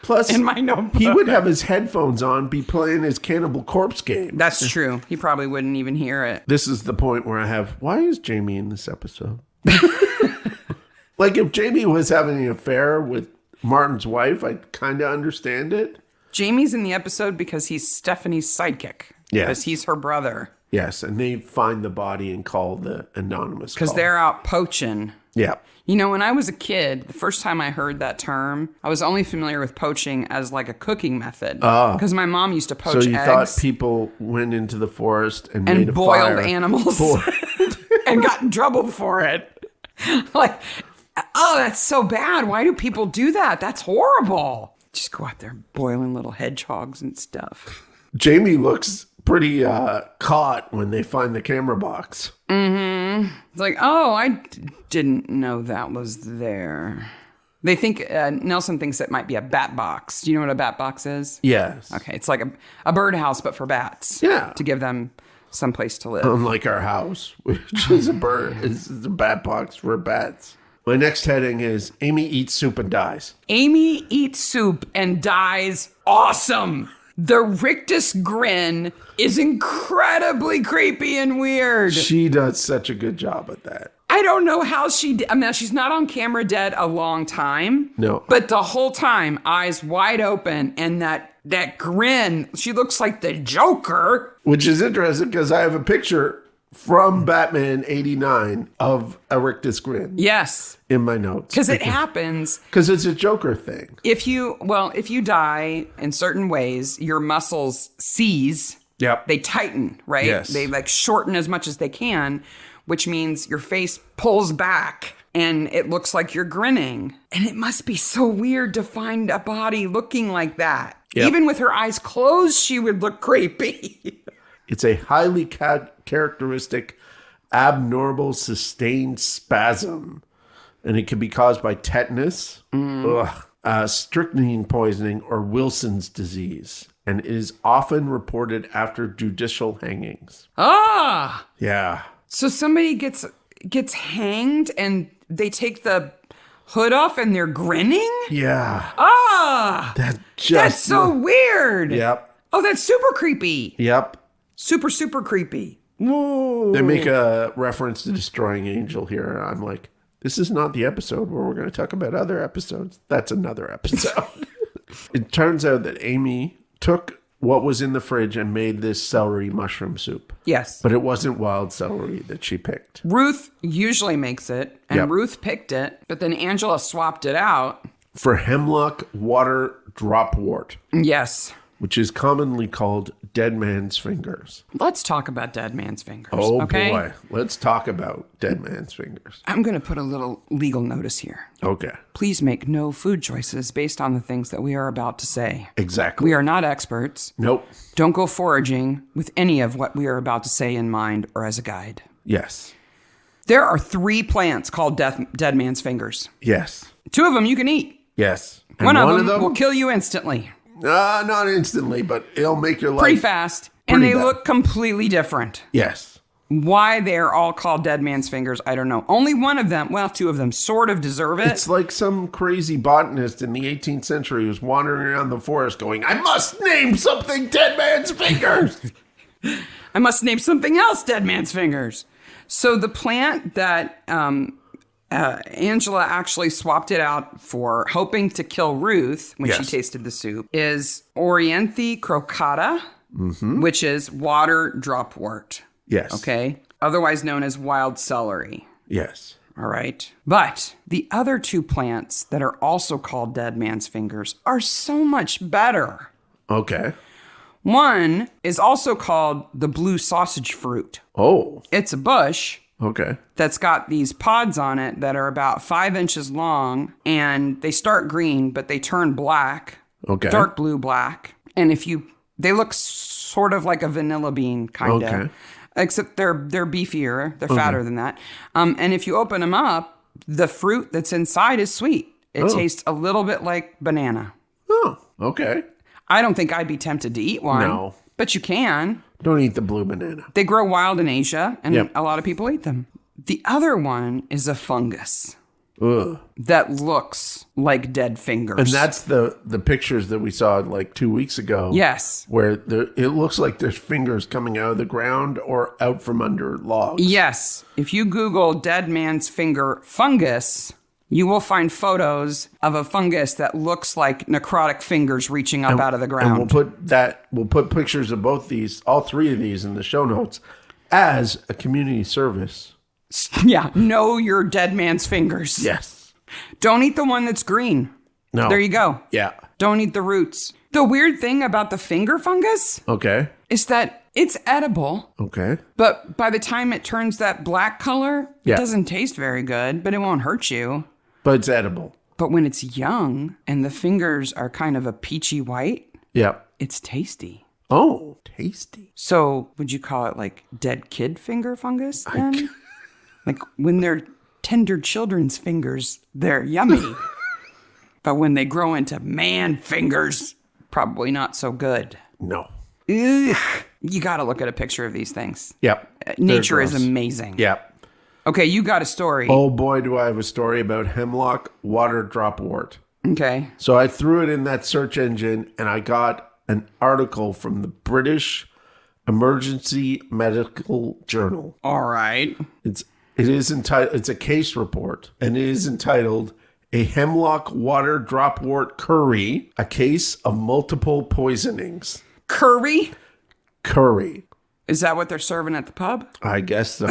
Plus, in my notebook. He would have his headphones on, be playing his Cannibal Corpse game. That's true. He probably wouldn't even hear it. This is the point where I have, why is Jamie in this episode? Like, if Jamie was having an affair with Martin's wife, I'd kind of understand it. Jamie's in the episode because he's Stephanie's sidekick. Yes. Because he's her brother. Yes, and they find the body and call the anonymous because they're out poaching. Yeah. You know, when I was a kid, the first time I heard that term, I was only familiar with poaching as like a cooking method. Because my mom used to poach eggs. So you thought people went into the forest and made a boiled fire. Animals and got in trouble for it. Like, oh, that's so bad. Why do people do that? That's horrible. Just go out there boiling little hedgehogs and stuff. Jamie looks pretty caught when they find the camera box. Mm-hmm. It's like, oh, I didn't know that was there. They think, Nelson thinks it might be a bat box. Do you know what a bat box is? Yes. Okay, it's like a birdhouse, but for bats. Yeah. To give them some place to live. Unlike our house, which is a bird. It's a bat box for bats. My next heading is Amy eats soup and dies. Amy eats soup and dies. Awesome. The rictus grin is incredibly creepy and weird. She does such a good job at that. I don't know how I mean, she's not on camera dead a long time. No. But the whole time, eyes wide open, and that grin, she looks like the Joker. Which is interesting because I have a picture from Batman 89 of Erictus Grin. Yes. In my notes. Because it happens. Because it's a Joker thing. If you die in certain ways, your muscles seize. Yep. They tighten, right? Yes. They like shorten as much as they can, which means your face pulls back and it looks like you're grinning. And it must be so weird to find a body looking like that. Yep. Even with her eyes closed, she would look creepy. It's a highly characteristic abnormal sustained spasm, and it can be caused by tetanus, strychnine poisoning, or Wilson's disease, and it is often reported after judicial hangings. Ah! Yeah. So somebody gets hanged and they take the hood off and they're grinning? Yeah. Ah! That's so weird. Yep. Oh, that's super creepy. Yep. Super, super creepy. Whoa. They make a reference to Destroying Angel here. And I'm like, this is not the episode where we're going to talk about other episodes. That's another episode. It turns out that Amy took what was in the fridge and made this celery mushroom soup. Yes. But it wasn't wild celery that she picked. Ruth usually makes it, and Yep. Ruth picked it, but then Angela swapped it out. For hemlock water dropwort, Yes. which is commonly called dead man's fingers. Let's talk about dead man's fingers. Oh, okay? boy. Let's talk about dead man's fingers. I'm going to put a little legal notice here. Okay. Please make no food choices based on the things that we are about to say. Exactly. We are not experts. Nope. Don't go foraging with any of what we are about to say in mind or as a guide. Yes. There are 3 plants called dead man's fingers. Yes. 2 of them you can eat. Yes. And One of them will kill you instantly. Not instantly, but it'll make your life Pretty fast. And pretty they bad. look completely different. Yes. Why they're all called dead man's fingers, I don't know. Only one of them, well, 2 of them sort of deserve it. It's like some crazy botanist in the 18th century who's wandering around the forest going, I must name something dead man's fingers. I must name something else dead man's fingers. So the plant that Angela actually swapped it out for, hoping to kill Ruth when she tasted the soup, is Orianthe crocata, which is water dropwort. Yes. Okay. Otherwise known as wild celery. Yes. All right. But the other 2 plants that are also called dead man's fingers are so much better. Okay. One is also called the blue sausage fruit. Oh. It's a bush Okay. that's got these pods on it that are about 5 inches long, and they start green, but they turn black. Okay. Dark blue black. And they look sort of like a vanilla bean, kind of. Okay. Except they're beefier. They're fatter than that. And if you open them up, the fruit that's inside is sweet. It tastes a little bit like banana. Oh, okay. I don't think I'd be tempted to eat one. No. But you can. Don't eat the blue banana. They grow wild in Asia, and Yep. a lot of people eat them. The other one is a fungus Ugh. that looks like dead fingers. And that's the pictures that we saw like 2 weeks ago. Yes. Where it looks like there's fingers coming out of the ground or out from under logs. Yes. If you Google dead man's finger fungus, you will find photos of a fungus that looks like necrotic fingers reaching up out of the ground. And we'll put pictures of both these, all 3 of these in the show notes as a community service. Yeah. Know your dead man's fingers. Yes. Don't eat the one that's green. No. There you go. Yeah. Don't eat the roots. The weird thing about the finger fungus Okay. is that it's edible, Okay. but by the time it turns that black color, Yeah. it doesn't taste very good, but it won't hurt you. But it's edible. But when it's young and the fingers are kind of a peachy white, Yep. it's tasty. Oh, tasty. So would you call it like dead kid finger fungus then? Like when they're tender children's fingers, they're yummy. But when they grow into man fingers, probably not so good. No. Ugh. You got to look at a picture of these things. Yep. Nature They're is gross. amazing. Yep. Okay, you got a story. Oh boy, do I have a story about hemlock water dropwort. Okay. So I threw it in that search engine and I got an article from the British Emergency Medical Journal. All right. It's a case report and it is entitled A Hemlock Water Dropwort Curry, a Case of Multiple Poisonings. Curry? Curry. Is that what they're serving at the pub? I guess so.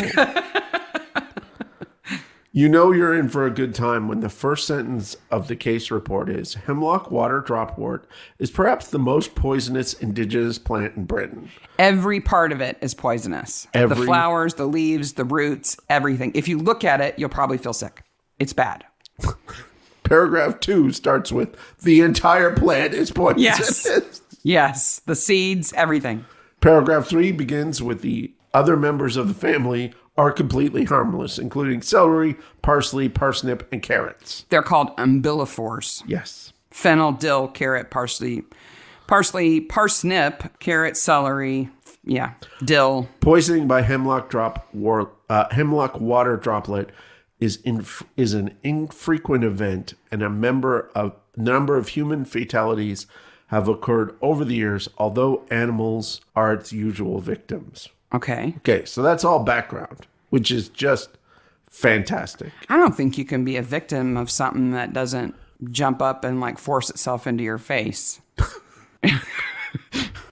You know you're in for a good time when the first sentence of the case report is, hemlock water dropwort is perhaps the most poisonous indigenous plant in Britain. Every part of it is poisonous. The flowers, the leaves, the roots, everything. If you look at it, you'll probably feel sick. It's bad. Paragraph 2 starts with, the entire plant is poisonous. Yes. Yes. The seeds, everything. Paragraph 3 begins with the other members of the family are completely harmless, including celery, parsley, parsnip, and carrots. They're called umbilivores. Yes. Fennel, dill, carrot, parsley, parsnip, carrot, celery, dill. Poisoning by hemlock water droplet is an infrequent event, and a number of human fatalities have occurred over the years, although animals are its usual victims. Okay. Okay, so that's all background, which is just fantastic. I don't think you can be a victim of something that doesn't jump up and like force itself into your face.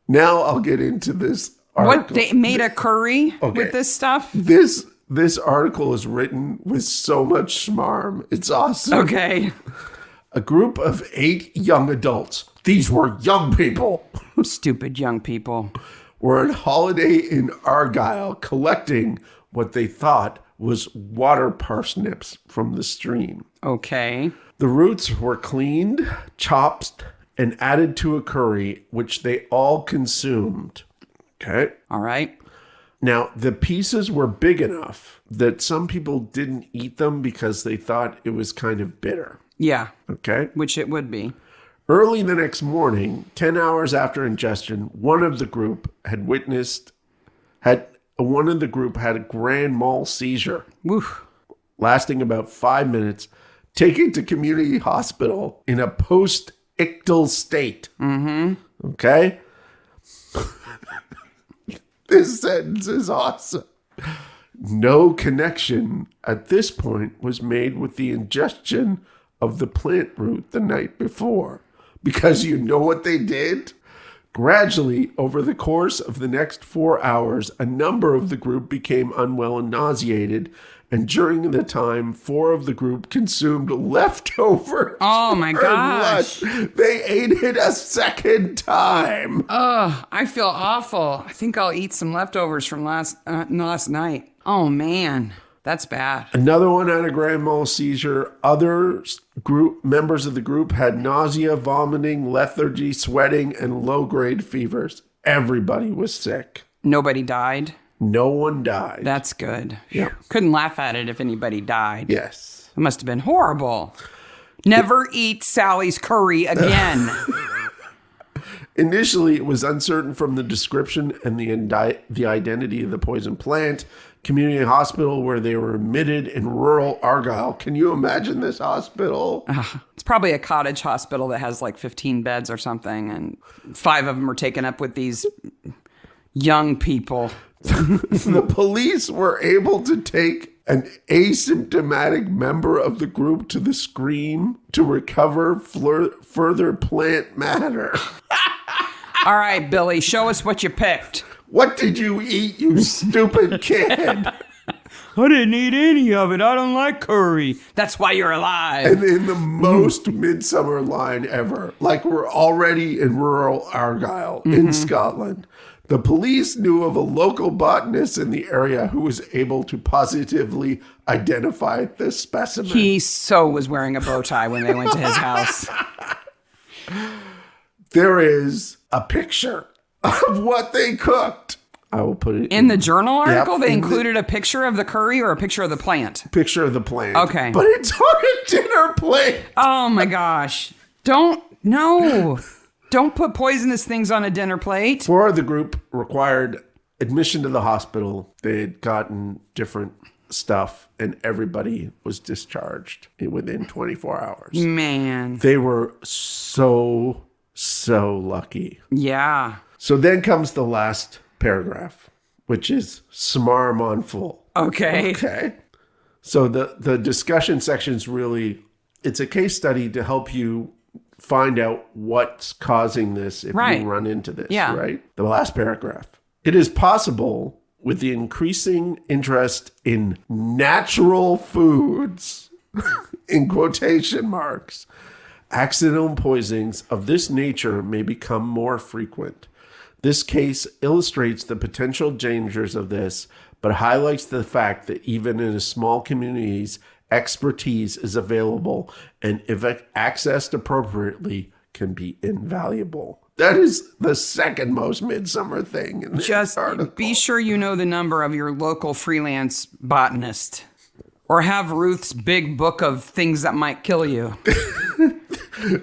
Now I'll get into this article. What, they made a curry with this stuff? This article is written with so much smarm. It's awesome. Okay. A group of 8 young adults, these were young people, Stupid young people. were on holiday in Argyll collecting what they thought was water parsnips from the stream. Okay. The roots were cleaned, chopped, and added to a curry, which they all consumed. Okay. All right. Now, the pieces were big enough that some people didn't eat them because they thought it was kind of bitter. Yeah. Okay. Which it would be. Early the next morning, 10 hours after ingestion, one of the group had a grand mal seizure. Woof. Lasting about 5 minutes, taken to community hospital in a post-ictal state. Mm-hmm. Okay? This sentence is awesome. No connection at this point was made with the ingestion of the plant root the night before. Because you know what they did? Gradually, over the course of the next 4 hours, a number of the group became unwell and nauseated. And during the time, 4 of the group consumed leftover. Oh my gosh. They ate it a second time. Ugh, I feel awful. I think I'll eat some leftovers from last night. Oh man, that's bad. Another one had a grand mal seizure. Other group members of the group had nausea, vomiting, lethargy, sweating, and low-grade fevers. Everybody was sick. Nobody died? No one died. That's good. Yeah. Couldn't laugh at it if anybody died. Yes. It must have been horrible. Never eat Sally's curry again. Initially, it was uncertain from the description and the identity of the poison plant. Community hospital where they were admitted in rural Argyll. Can you imagine this hospital? It's probably a cottage hospital that has like 15 beds or something, and 5 of them are taken up with these young people. The police were able to take an asymptomatic member of the group to the stream to recover further plant matter. All right, Billy, show us what you picked. What did you eat, you stupid kid? I didn't eat any of it. I don't like curry. That's why you're alive. And in the most Midsomer line ever, like we're already in rural Argyll in Scotland, the police knew of a local botanist in the area who was able to positively identify the specimen. He was wearing a bow tie when they went to his house. There is a picture of what they cooked. I will put it in the journal article. Yep, they included a picture of the curry or a picture of the plant. Picture of the plant. Okay, but it's on a dinner plate. Oh my gosh! Don't put poisonous things on a dinner plate. 4 of the group required admission to the hospital. They had gotten different stuff, and everybody was discharged within 24 hours. Man, they were so lucky. Yeah. So then comes the last paragraph, which is smarm on full. Okay. So the discussion section is really, it's a case study to help you find out what's causing this if you run into this, right? The last paragraph. It is possible, with the increasing interest in natural foods, in quotation marks, accidental poisonings of this nature may become more frequent. This case illustrates the potential dangers of this, but highlights the fact that even in small communities, expertise is available and, if accessed appropriately, can be invaluable. That is the second most Midsomer thing in this article. Be sure you know the number of your local freelance botanist. Or have Ruth's big book of things that might kill you.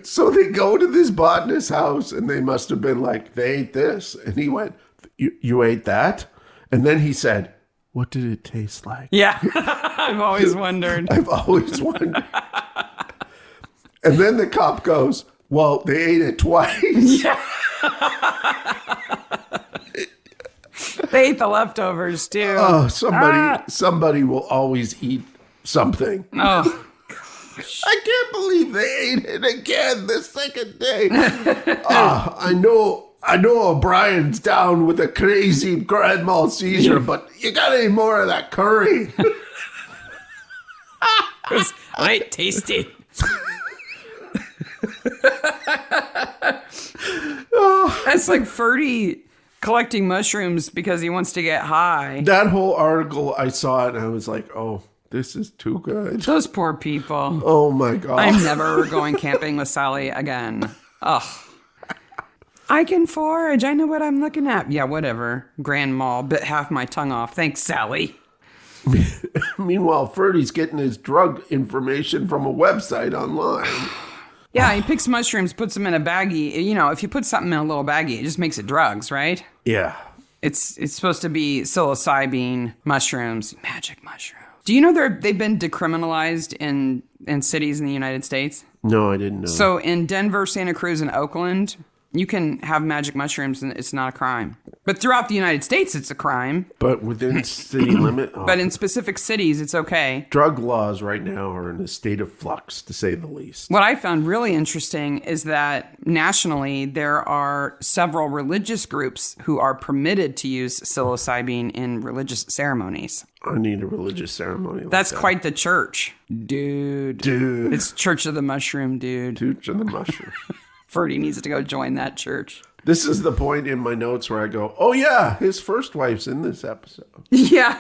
So they go to this botanist's house, and they must have been like, they ate this. And he went, you ate that? And then he said, what did it taste like? Yeah, I've always wondered. I've always wondered. And then the cop goes, well, they ate it twice. Yeah. They ate the leftovers, too. Oh, somebody will always eat something. Oh, I can't believe they ate it again the second day. I know O'Brien's down with a crazy grand mal seizure, but you got any more of that curry? it was right tasty. That's like Ferdy collecting mushrooms because he wants to get high. That whole article, I saw it and I was like, oh, this is too good. Those poor people. Oh my God. I'm never going camping with Sally again. Ugh. I can forage. I know what I'm looking at. Yeah, whatever. Grandma bit half my tongue off. Thanks, Sally. Meanwhile, Ferdy's getting his drug information from a website online. Yeah, he picks mushrooms, puts them in a baggie. You know, if you put something in a little baggie, it just makes it drugs, right? Yeah. It's supposed to be psilocybin mushrooms, magic mushrooms. Do you know they've been decriminalized in cities in the United States? No, I didn't know. So in Denver, Santa Cruz, and Oakland, you can have magic mushrooms and it's not a crime. But throughout the United States, it's a crime. But within city limit? Oh. But in specific cities, it's okay. Drug laws right now are in a state of flux, to say the least. What I found really interesting is that nationally, there are several religious groups who are permitted to use psilocybin in religious ceremonies. I need a religious ceremony. That's quite the church. Dude. It's Church of the Mushroom, dude. Church of the Mushroom. Ferdy needs to go join that church. This is the point in my notes where I go, oh yeah, his first wife's in this episode. Yeah.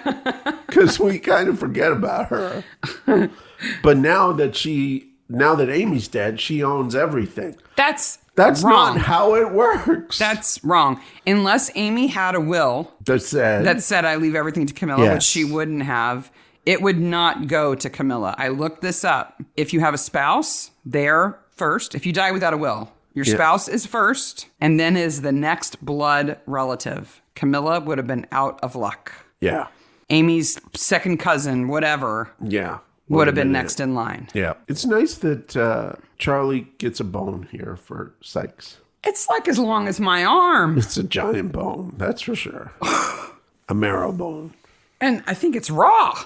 Because we kind of forget about her. But now that Amy's dead, she owns everything. That's wrong. Not how it works. That's wrong. Unless Amy had a will that said I leave everything to Camilla, yes. Which she wouldn't have, it would not go to Camilla. I looked this up. If you have a spouse, they're first. If you die without a will, your spouse is first, and then is the next blood relative. Camilla would have been out of luck. Yeah. Amy's second cousin, whatever. Yeah. Would have been next in line. Yeah. It's nice that Charlie gets a bone here for Sykes. It's like as long as my arm. It's a giant bone, that's for sure. A marrow bone. And I think it's raw.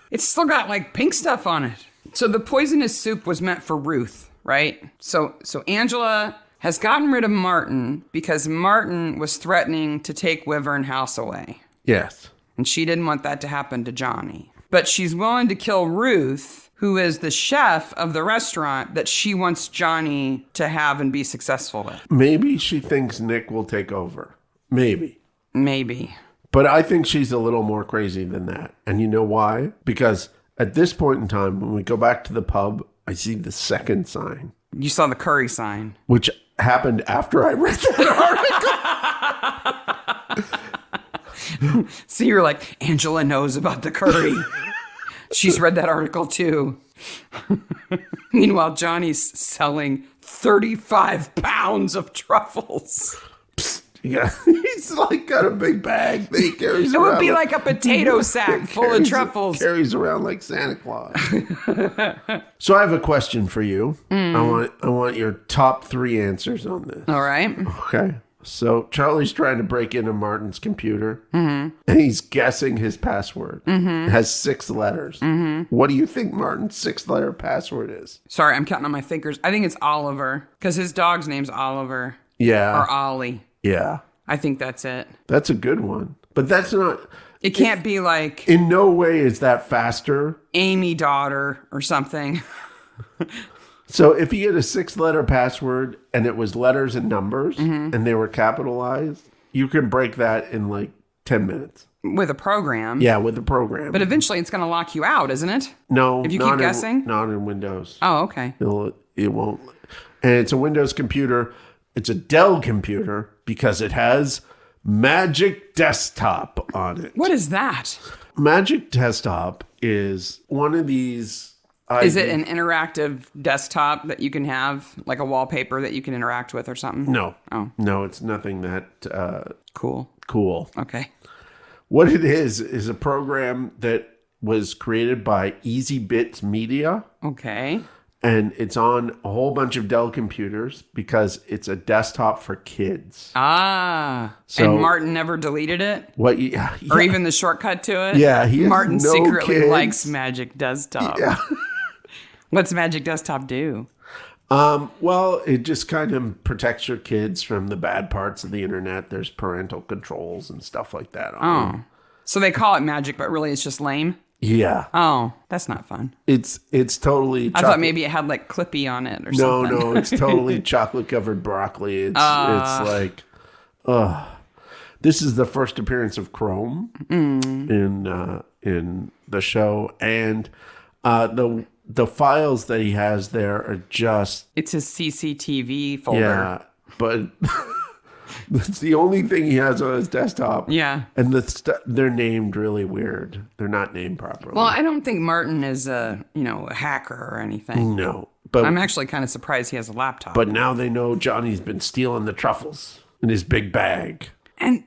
It's still got like pink stuff on it. So the poisonous soup was meant for Ruth. Right? So Angela has gotten rid of Martin because Martin was threatening to take Wyvern House away. Yes. And she didn't want that to happen to Johnny. But she's willing to kill Ruth, who is the chef of the restaurant that she wants Johnny to have and be successful with. Maybe she thinks Nick will take over. Maybe. But I think she's a little more crazy than that. And you know why? Because at this point in time, when we go back to the pub, I see the second sign. You saw the curry sign. Which happened after I read that article. So you're like, Angela knows about the curry. She's read that article too. Meanwhile, Johnny's selling 35 pounds of truffles. Yeah, he's like got a big bag that he carries around. It would be like a potato sack full of truffles. Carries around like Santa Claus. So I have a question for you. I want your top 3 answers on this. All right. Okay. So Charlie's trying to break into Martin's computer, and he's guessing his password. It has 6 letters. What do you think Martin's 6-letter password is? Sorry, I'm counting on my fingers. I think it's Oliver, because his dog's name's Oliver. Yeah. Or Ollie. Yeah. I think that's it. That's a good one. But that's not... It can't be like In no way is that faster. Amy daughter or something. So if you had a 6-letter password and it was letters and numbers and they were capitalized, you can break that in like 10 minutes. With a program. Yeah, with a program. But eventually it's going to lock you out, isn't it? No. If you keep guessing? Not in Windows. Oh, okay. It won't. And it's a Windows computer. It's a Dell computer because it has Magic Desktop on it. What is that? Magic Desktop is one of these... Is it an interactive desktop that you can have, like a wallpaper that you can interact with or something? No. Oh. No, it's nothing that Cool. Okay. What it is a program that was created by Easy Bits Media. Okay. And it's on a whole bunch of Dell computers because it's a desktop for kids. Ah. So, and Martin never deleted it? Yeah. Or even the shortcut to it? Yeah. Martin no secretly kids. likes Magic Desktop. Yeah. What's Magic Desktop do? Well, it just kind of protects your kids from the bad parts of the internet. There's parental controls and stuff like that on it. So they call it magic, but really it's just lame? Yeah. Oh, that's not fun. It's totally... I thought maybe it had like Clippy on it or something. No, it's totally chocolate-covered broccoli. It's like... This is the first appearance of Chrome in the show. And the files that he has there are just... It's his CCTV folder. Yeah, but that's the only thing he has on his desktop. Yeah. And they're named really weird. They're not named properly. Well, I don't think Martin is a hacker or anything. No. But I'm actually kind of surprised he has a laptop. But now they know Johnny's been stealing the truffles in his big bag. And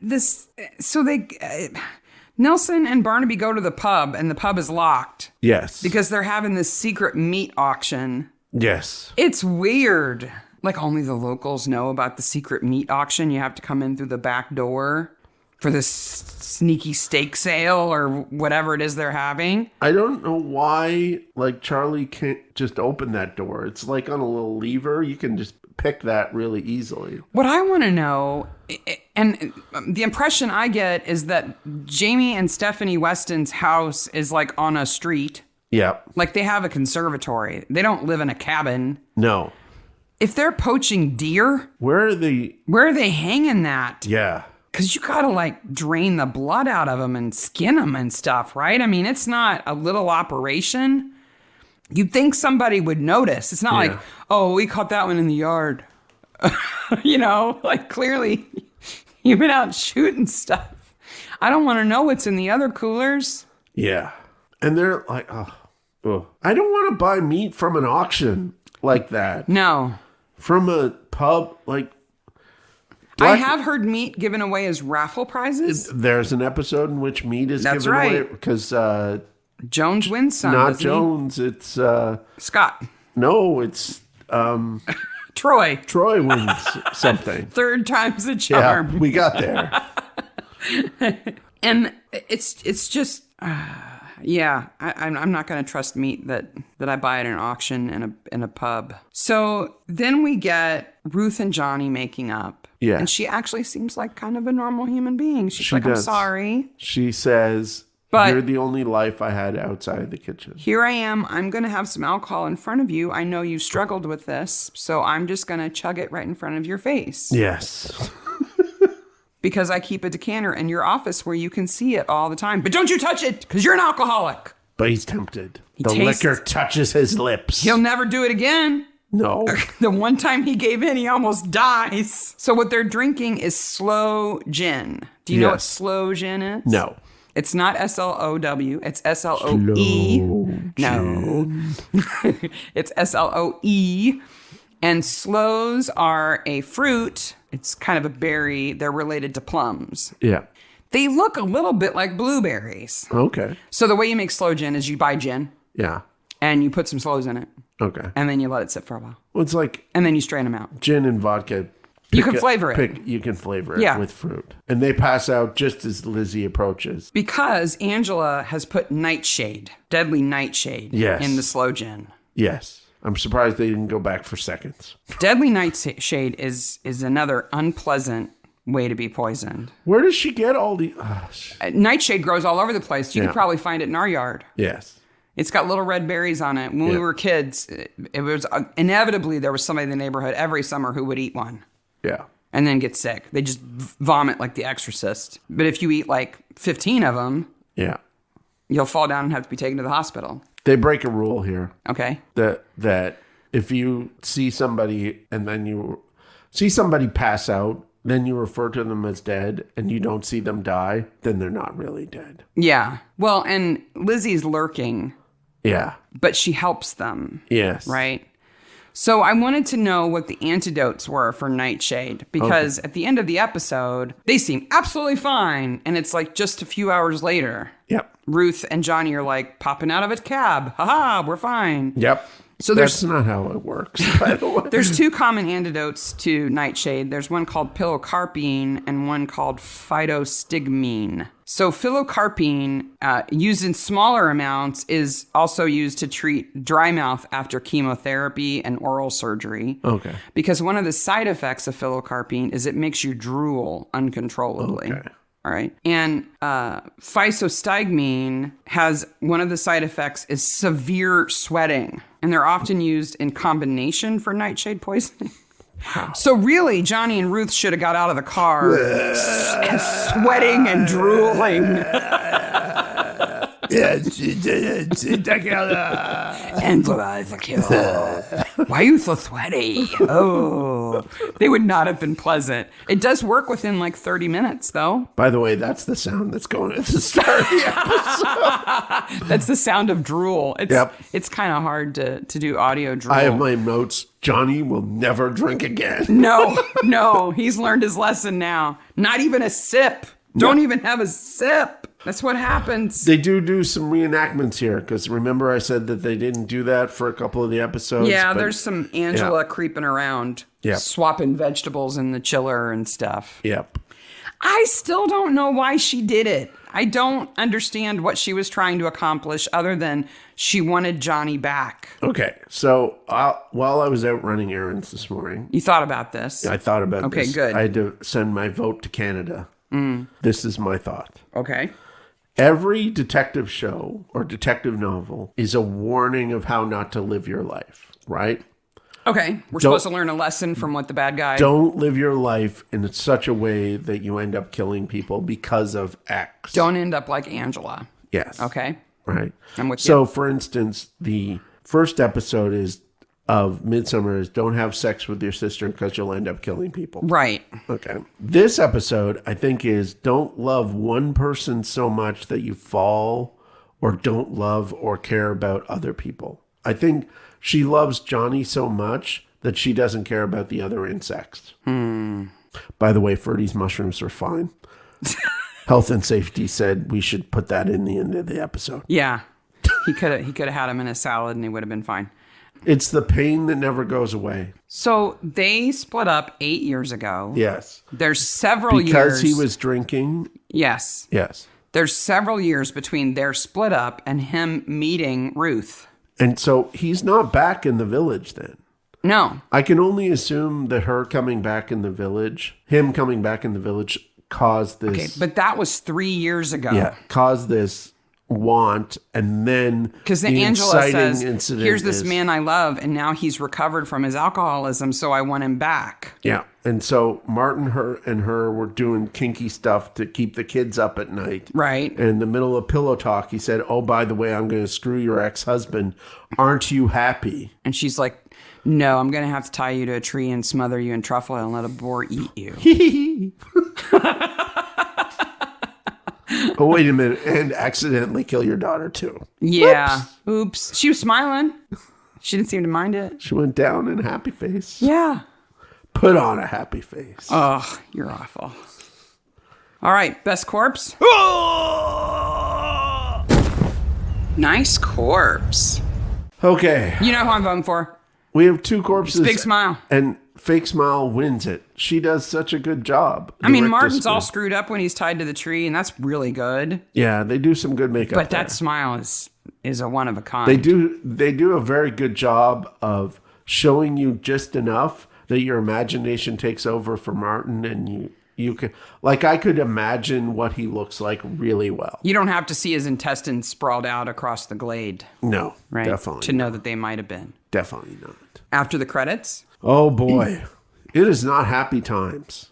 Nelson and Barnaby go to the pub, and the pub is locked. Yes. Because they're having this secret meat auction. Yes. It's weird. Like, only the locals know about the secret meat auction. You have to come in through the back door for this sneaky steak sale or whatever it is they're having. I don't know why, like, Charlie can't just open that door. It's like on a little lever. You can just pick that really easily. What I want to know, and the impression I get is that Jamie and Stephanie Weston's house is like on a street. Yeah. Like they have a conservatory. They don't live in a cabin. No. If they're poaching deer, where are they hanging that? Yeah. Because you got to like drain the blood out of them and skin them and stuff, right? I mean, it's not a little operation. You'd think somebody would notice. It's not like, oh, we caught that one in the yard. Like clearly you've been out shooting stuff. I don't want to know what's in the other coolers. Yeah. And they're like, oh, I don't want to buy meat from an auction like that. No. From a pub, like... I have heard meat given away as raffle prizes. There's an episode in which meat is given away because... Jones wins some. Not Jones. It's Scott. No, it's Troy. Troy wins something. Third time's a charm. Yeah, we got there. And it's just I'm not going to trust meat that I buy at an auction in a pub. So then we get Ruth and Johnny making up. Yeah, and she actually seems like kind of a normal human being. She's like, I'm sorry. She says. But you're the only life I had outside the kitchen. Here I am. I'm going to have some alcohol in front of you. I know you struggled with this, so I'm just going to chug it right in front of your face. Yes. Because I keep a decanter in your office where you can see it all the time. But don't you touch it, because you're an alcoholic. But he's tempted. The liquor touches his lips. He'll never do it again. No. The one time he gave in, he almost dies. So what they're drinking is slow gin. Do you know what slow gin is? No. It's not SLOW. It's SLOE. No. It's SLOE. And sloes are a fruit. It's kind of a berry. They're related to plums. Yeah. They look a little bit like blueberries. Okay. So the way you make slow gin is you buy gin. Yeah. And you put some sloes in it. Okay. And then you let it sit for a while. Well, it's like... And then you strain them out. Gin and vodka. You can flavor it. You can flavor it with fruit. And they pass out just as Lizzie approaches. Because Angela has put Nightshade, deadly Nightshade, in the slow gin. Yes. I'm surprised they didn't go back for seconds. Deadly Nightshade is another unpleasant way to be poisoned. Where does she get all the... Nightshade grows all over the place. You could probably find it in our yard. Yes. It's got little red berries on it. When we were kids, it was inevitably there was somebody in the neighborhood every summer who would eat one. Yeah. And then get sick. They just vomit like The Exorcist. But if you eat like 15 of them, you'll fall down and have to be taken to the hospital. They break a rule here. Okay. That if you see somebody and then you see somebody pass out, then you refer to them as dead and you don't see them die, then they're not really dead. Yeah. Well, and Lizzie's lurking. Yeah. But she helps them. Yes. Right? So I wanted to know what the antidotes were for Nightshade, because at the end of the episode, they seem absolutely fine. And it's like just a few hours later. Yep. Ruth and Johnny are like popping out of a cab. Ha-ha, we're fine. Yep. So that's not how it works, by the way. There's two common antidotes to Nightshade. There's one called pilocarpine and one called phytostigmine. So pilocarpine, used in smaller amounts, is also used to treat dry mouth after chemotherapy and oral surgery. Okay. Because one of the side effects of pilocarpine is it makes you drool uncontrollably. Okay. All right. And physostigmine has one of the side effects is severe sweating. And they're often used in combination for nightshade poisoning. Wow. So really, Johnny and Ruth should have got out of the car sweating and drooling. And the kill. Why are you so sweaty? Oh, they would not have been pleasant. It does work within like 30 minutes, though. By the way, that's the sound that's going at the start of the episode. That's the sound of drool. It's kind of hard to do audio drool. I have my notes. Johnny will never drink again. No, he's learned his lesson now. Not even a sip. Don't even have a sip. That's what happens. They do some reenactments here, because remember I said that they didn't do that for a couple of the episodes? Yeah, there's some Angela creeping around, swapping vegetables in the chiller and stuff. Yep. I still don't know why she did it. I don't understand what she was trying to accomplish other than she wanted Johnny back. Okay, so while I was out running errands this morning... You thought about this? I thought about this. Okay, good. I had to send my vote to Canada. This is my thought. Okay. Every detective show or detective novel is a warning of how not to live your life, right? Okay. We're supposed to learn a lesson from what the bad guy... Don't live your life in such a way that you end up killing people because of X. Don't end up like Angela. Yes. Okay. Right. I'm with you. So, for instance, the first episode of Midsomer is don't have sex with your sister because you'll end up killing people. Right. Okay. This episode, I think, is don't love one person so much that you fall, or don't love or care about other people. I think she loves Johnny so much that she doesn't care about the other insects. By the way, Ferdy's mushrooms are fine. Health and Safety said we should put that in the end of the episode. Yeah. He could have had him in a salad and he would have been fine. It's the pain that never goes away. So they split up 8 years ago. Yes. There's several years. Because he was drinking? Yes. Yes. There's several years between their split up and him meeting Ruth. And so he's not back in the village then? No. I can only assume that him coming back in the village, caused this. Okay, but that was 3 years ago. Yeah, caused this want, and then because the Angela says, here's this is, man I love, and now he's recovered from his alcoholism, so I want him back. Yeah, and so Martin and her were doing kinky stuff to keep the kids up at night. Right. And in the middle of pillow talk, he said, oh, by the way, I'm going to screw your ex-husband. Aren't you happy? And she's like, no, I'm going to have to tie you to a tree and smother you in truffle and let a boar eat you. Oh, wait a minute. And accidentally kill your daughter, too. Yeah. Oops. She was smiling. She didn't seem to mind it. She went down in a happy face. Yeah. Put on a happy face. Oh, you're awful. All right. Best corpse? Nice corpse. Okay. You know who I'm voting for? We have two corpses. Big Smile. And Fake Smile wins it. She does such a good job. I mean, Martin's all screwed up when he's tied to the tree, and that's really good. Yeah, they do some good makeup. But there. that smile is a one of a kind. They do a very good job of showing you just enough that your imagination takes over for Martin, and You can, like, I could imagine what he looks like really well. You don't have to see his intestines sprawled out across the glade. No, right? Definitely to know that they might have been. Definitely not. After the credits? Oh, boy. It is not happy times.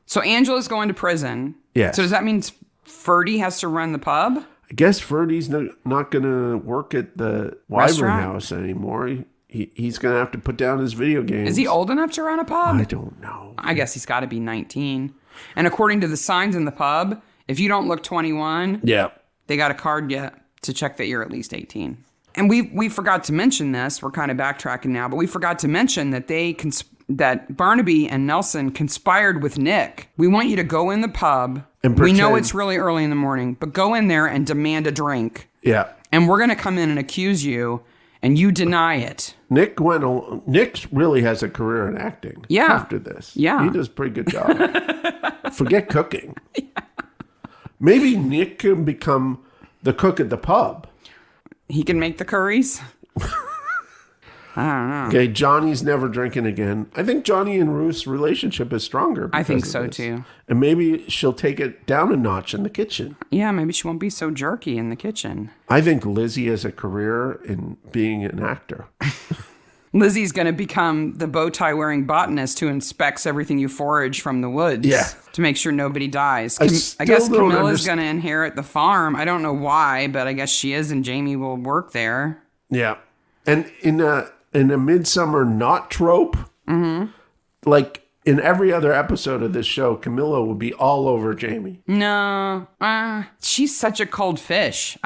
So Angela's going to prison. Yes. So does that mean Ferdy has to run the pub? I guess Ferdy's not going to work at the Wyvern House anymore. He's going to have to put down his video games. Is he old enough to run a pub? I don't know. I guess he's got to be 19. And according to the signs in the pub, if you don't look 21, they got a card yet to check that you're at least 18. And we forgot to mention this. We're kind of backtracking now, but we forgot to mention that that Barnaby and Nelson conspired with Nick. We want you to go in the pub. And we know it's really early in the morning, but go in there and demand a drink. Yeah. And we're going to come in and accuse you, and you deny it. Nick really has a career in acting. Yeah. After this. Yeah. He does a pretty good job. Forget cooking. Yeah. Maybe Nick can become the cook at the pub. He can make the curries? I don't know. Okay, Johnny's never drinking again. I think Johnny and Ruth's relationship is stronger. I think so, too. And maybe she'll take it down a notch in the kitchen. Yeah, maybe she won't be so jerky in the kitchen. I think Lizzie has a career in being an actor. Lizzie's going to become the bow tie wearing botanist who inspects everything you forage from the woods. Yeah. To make sure nobody dies. I guess Camilla's going to inherit the farm. I don't know why, but I guess she is, and Jamie will work there. Yeah. And in a Midsomer not trope, like in every other episode of this show, Camilla will be all over Jamie. No. She's such a cold fish.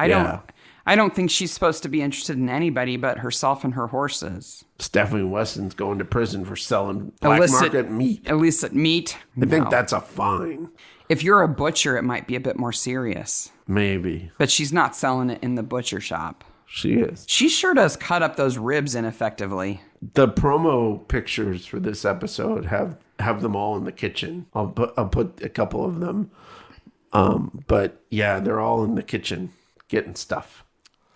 I don't think she's supposed to be interested in anybody but herself and her horses. Stephanie Weston's going to prison for selling black market meat. Illicit meat. I think that's a fine. If you're a butcher, it might be a bit more serious. Maybe. But she's not selling it in the butcher shop. She is. She sure does cut up those ribs ineffectively. The promo pictures for this episode have them all in the kitchen. I'll put a couple of them. But yeah, they're all in the kitchen getting stuff.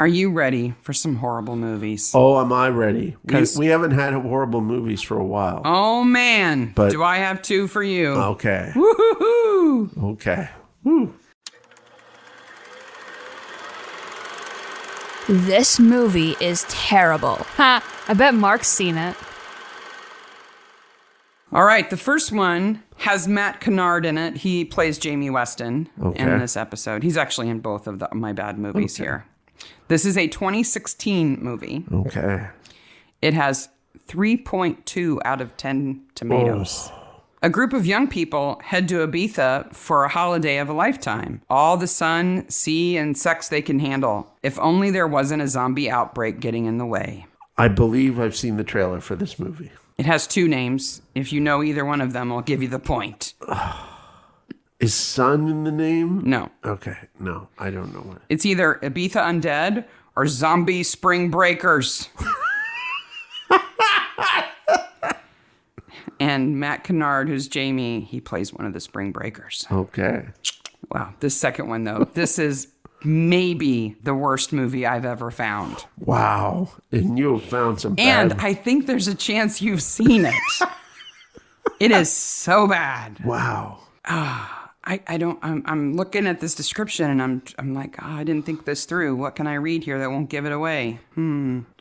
Are you ready for some horrible movies? Oh, am I ready? We haven't had horrible movies for a while. Oh, man. But do I have two for you? Okay. Woo-hoo-hoo. Okay. Woo. This movie is terrible. Ha! I bet Mark's seen it. All right, the first one has Matt Kennard in it. He plays Jamie Weston in this episode. He's actually in both of my bad movies here. This is a 2016 movie. Okay. It has 3.2 out of 10 tomatoes. A group of young people head to Ibiza for a holiday of a lifetime. All the sun, sea, and sex they can handle. If only there wasn't a zombie outbreak getting in the way. I believe I've seen the trailer for this movie. It has two names. If you know either one of them, I'll give you the point. Is Sun in the name? No. Okay. No, I don't know what. It's either Ibiza Undead or Zombie Spring Breakers. And Matt Kennard, who's Jamie, he plays one of the Spring Breakers. Okay. Wow. This second one, though, this is maybe the worst movie I've ever found. Wow. And you have found some bad. And I think there's a chance you've seen it. It is so bad. Wow. I'm looking at this description and I'm like, I didn't think this through. What can I read here that won't give it away?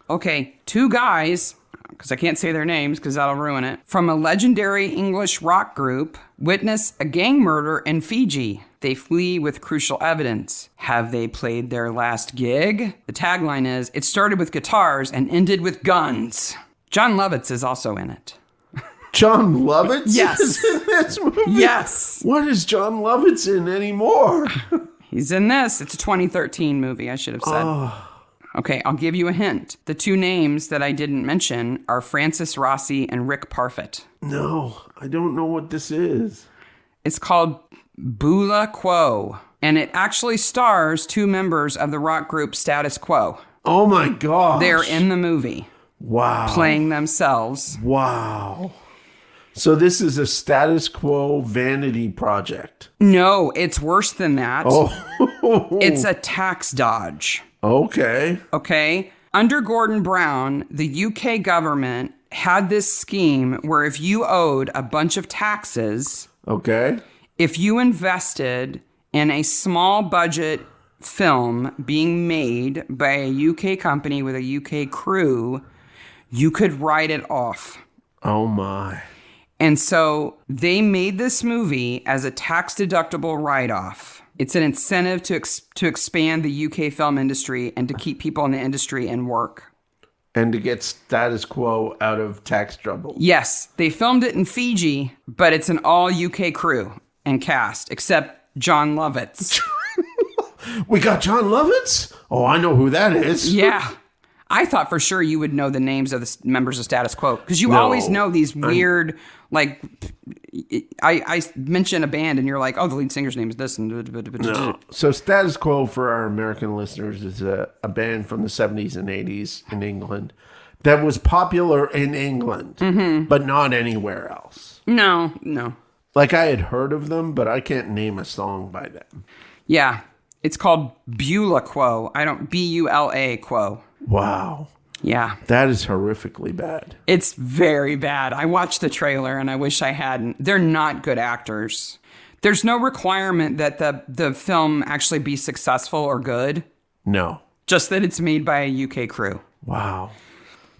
Okay, two guys, because I can't say their names because that'll ruin it, from a legendary English rock group witness a gang murder in Fiji. They flee with crucial evidence. Have they played their last gig? The tagline is, it started with guitars and ended with guns. John Lovitz is also in it. John Lovitz yes. is in this movie? Yes. What is John Lovitz in anymore? He's in this. It's a 2013 movie, I should have said. Oh. Okay, I'll give you a hint. The two names that I didn't mention are Francis Rossi and Rick Parfitt. No, I don't know what this is. It's called Bula Quo, and it actually stars two members of the rock group Status Quo. Oh my gosh. They're in the movie. Wow. Playing themselves. Wow. So this is a Status Quo vanity project. No, it's worse than that. Oh. It's a tax dodge. Okay. Okay. Under Gordon Brown, the UK government had this scheme where if you owed a bunch of taxes, okay, if you invested in a small budget film being made by a UK company with a UK crew, you could write it off. Oh my. And so they made this movie as a tax-deductible write-off. It's an incentive to expand the UK film industry and to keep people in the industry and work. And to get status quo out of tax trouble. Yes, they filmed it in Fiji, but it's an all UK crew and cast, except John Lovitz. We got John Lovitz? Oh, I know who that is. Yeah. I thought for sure you would know the names of the members of Status Quo, because you always know these weird, like, I mention a band and you're like, oh, the lead singer's name is this. And no. So Status Quo, for our American listeners, is a band from the 70s and 80s in England that was popular in England, but not anywhere else. No. Like, I had heard of them, but I can't name a song by them. Yeah. It's called Beulah Quo. Bula Quo. Wow. Yeah. That is horrifically bad. It's very bad. I watched the trailer and I wish I hadn't. They're not good actors. There's no requirement that the film actually be successful or good. No. Just that it's made by a UK crew. Wow.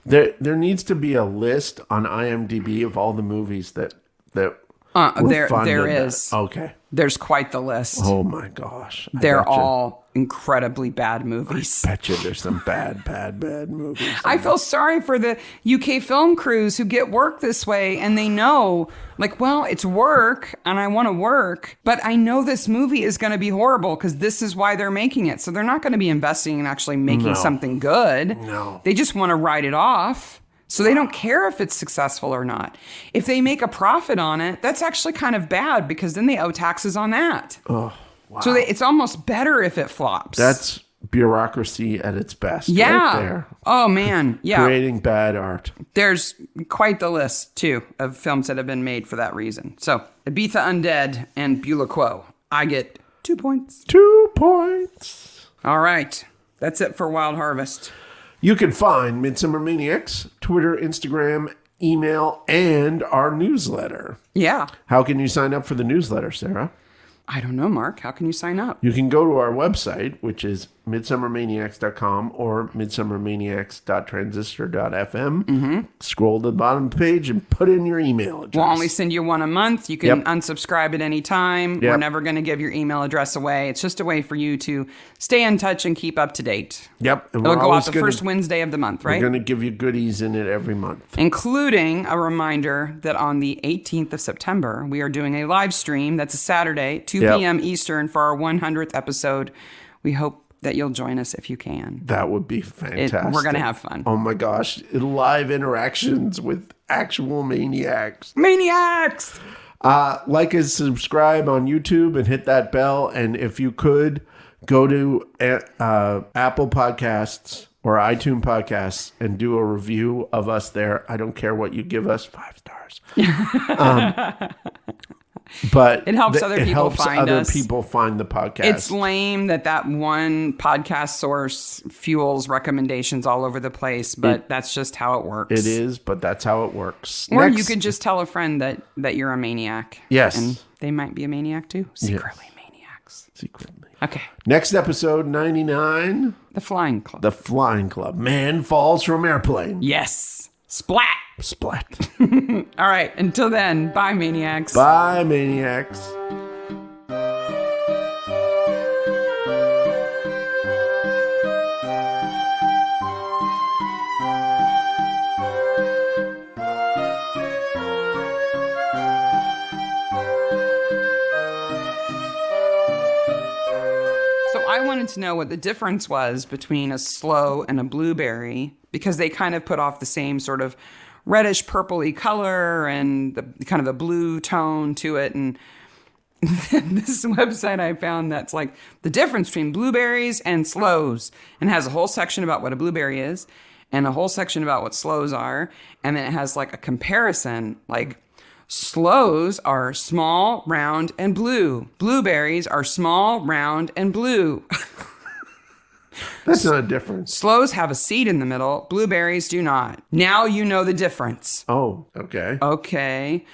There needs to be a list on IMDb of all the movies that there is. Okay. There's quite the list. Oh my gosh. They're all incredibly bad movies. I bet you there's some bad movies. I feel sorry for the UK film crews who get work this way and they know, like, well, it's work and I want to work, but I know this movie is going to be horrible because this is why they're making it. So they're not going to be investing in actually making something good. No. They just want to write it off. So they don't care if it's successful or not. If they make a profit on it, that's actually kind of bad because then they owe taxes on that. Oh, wow. So it's almost better if it flops. That's bureaucracy at its best. Yeah. Right there. Oh, man. Yeah. Creating bad art. There's quite the list, too, of films that have been made for that reason. So Ibiza Undead and Beulah Quo. I get 2 points. 2 points. All right. That's it for Wild Harvest. You can find Midsomer Maniacs, Twitter, Instagram, email, and our newsletter. Yeah. How can you sign up for the newsletter, Sarah? I don't know, Mark. How can you sign up? You can go to our website, which is midsummermaniacs.com or midsummermaniacs.transistor.fm. Scroll to the bottom of the page and put in your email address. We'll only send you one a month. You can unsubscribe at any time. We're never going to give your email address away. It's just a way for you to stay in touch and keep up to date. Yep. And It'll go out the first Wednesday of the month, right? We're going to give you goodies in it every month. Including a reminder that on the 18th of September, we are doing a live stream. That's a Saturday, 2 p.m. Eastern for our 100th episode. We hope that you'll join us if you can. That would be fantastic. We're going to have fun. Oh my gosh. Live interactions with actual maniacs. Maniacs! Like and subscribe on YouTube and hit that bell. And if you could, go to Apple Podcasts or iTunes Podcasts and do a review of us there. I don't care what you give us. 5 stars. But it helps other people find us. People find the podcast. It's lame that one podcast source fuels recommendations all over the place, but that's just how it works. It is, but that's how it works. Or you could just tell a friend that you're a maniac. Yes. And they might be a maniac too. Secretly maniacs. Secretly. Okay. Next episode, 99. The Flying Club. The Flying Club. Man falls from airplane. Yes. Splat. Splat. All right. Until then, bye, maniacs. Bye, maniacs. I wanted to know what the difference was between a sloe and a blueberry, because they kind of put off the same sort of reddish purpley color and the kind of a blue tone to it. And this website I found that's like the difference between blueberries and sloes, and has a whole section about what a blueberry is and a whole section about what sloes are. And then it has like a comparison, like sloes are small, round, and blue. Blueberries are small, round, and blue. That's not a difference. Sloes have a seed in the middle. Blueberries do not. Now you know the difference. Oh, okay. Okay.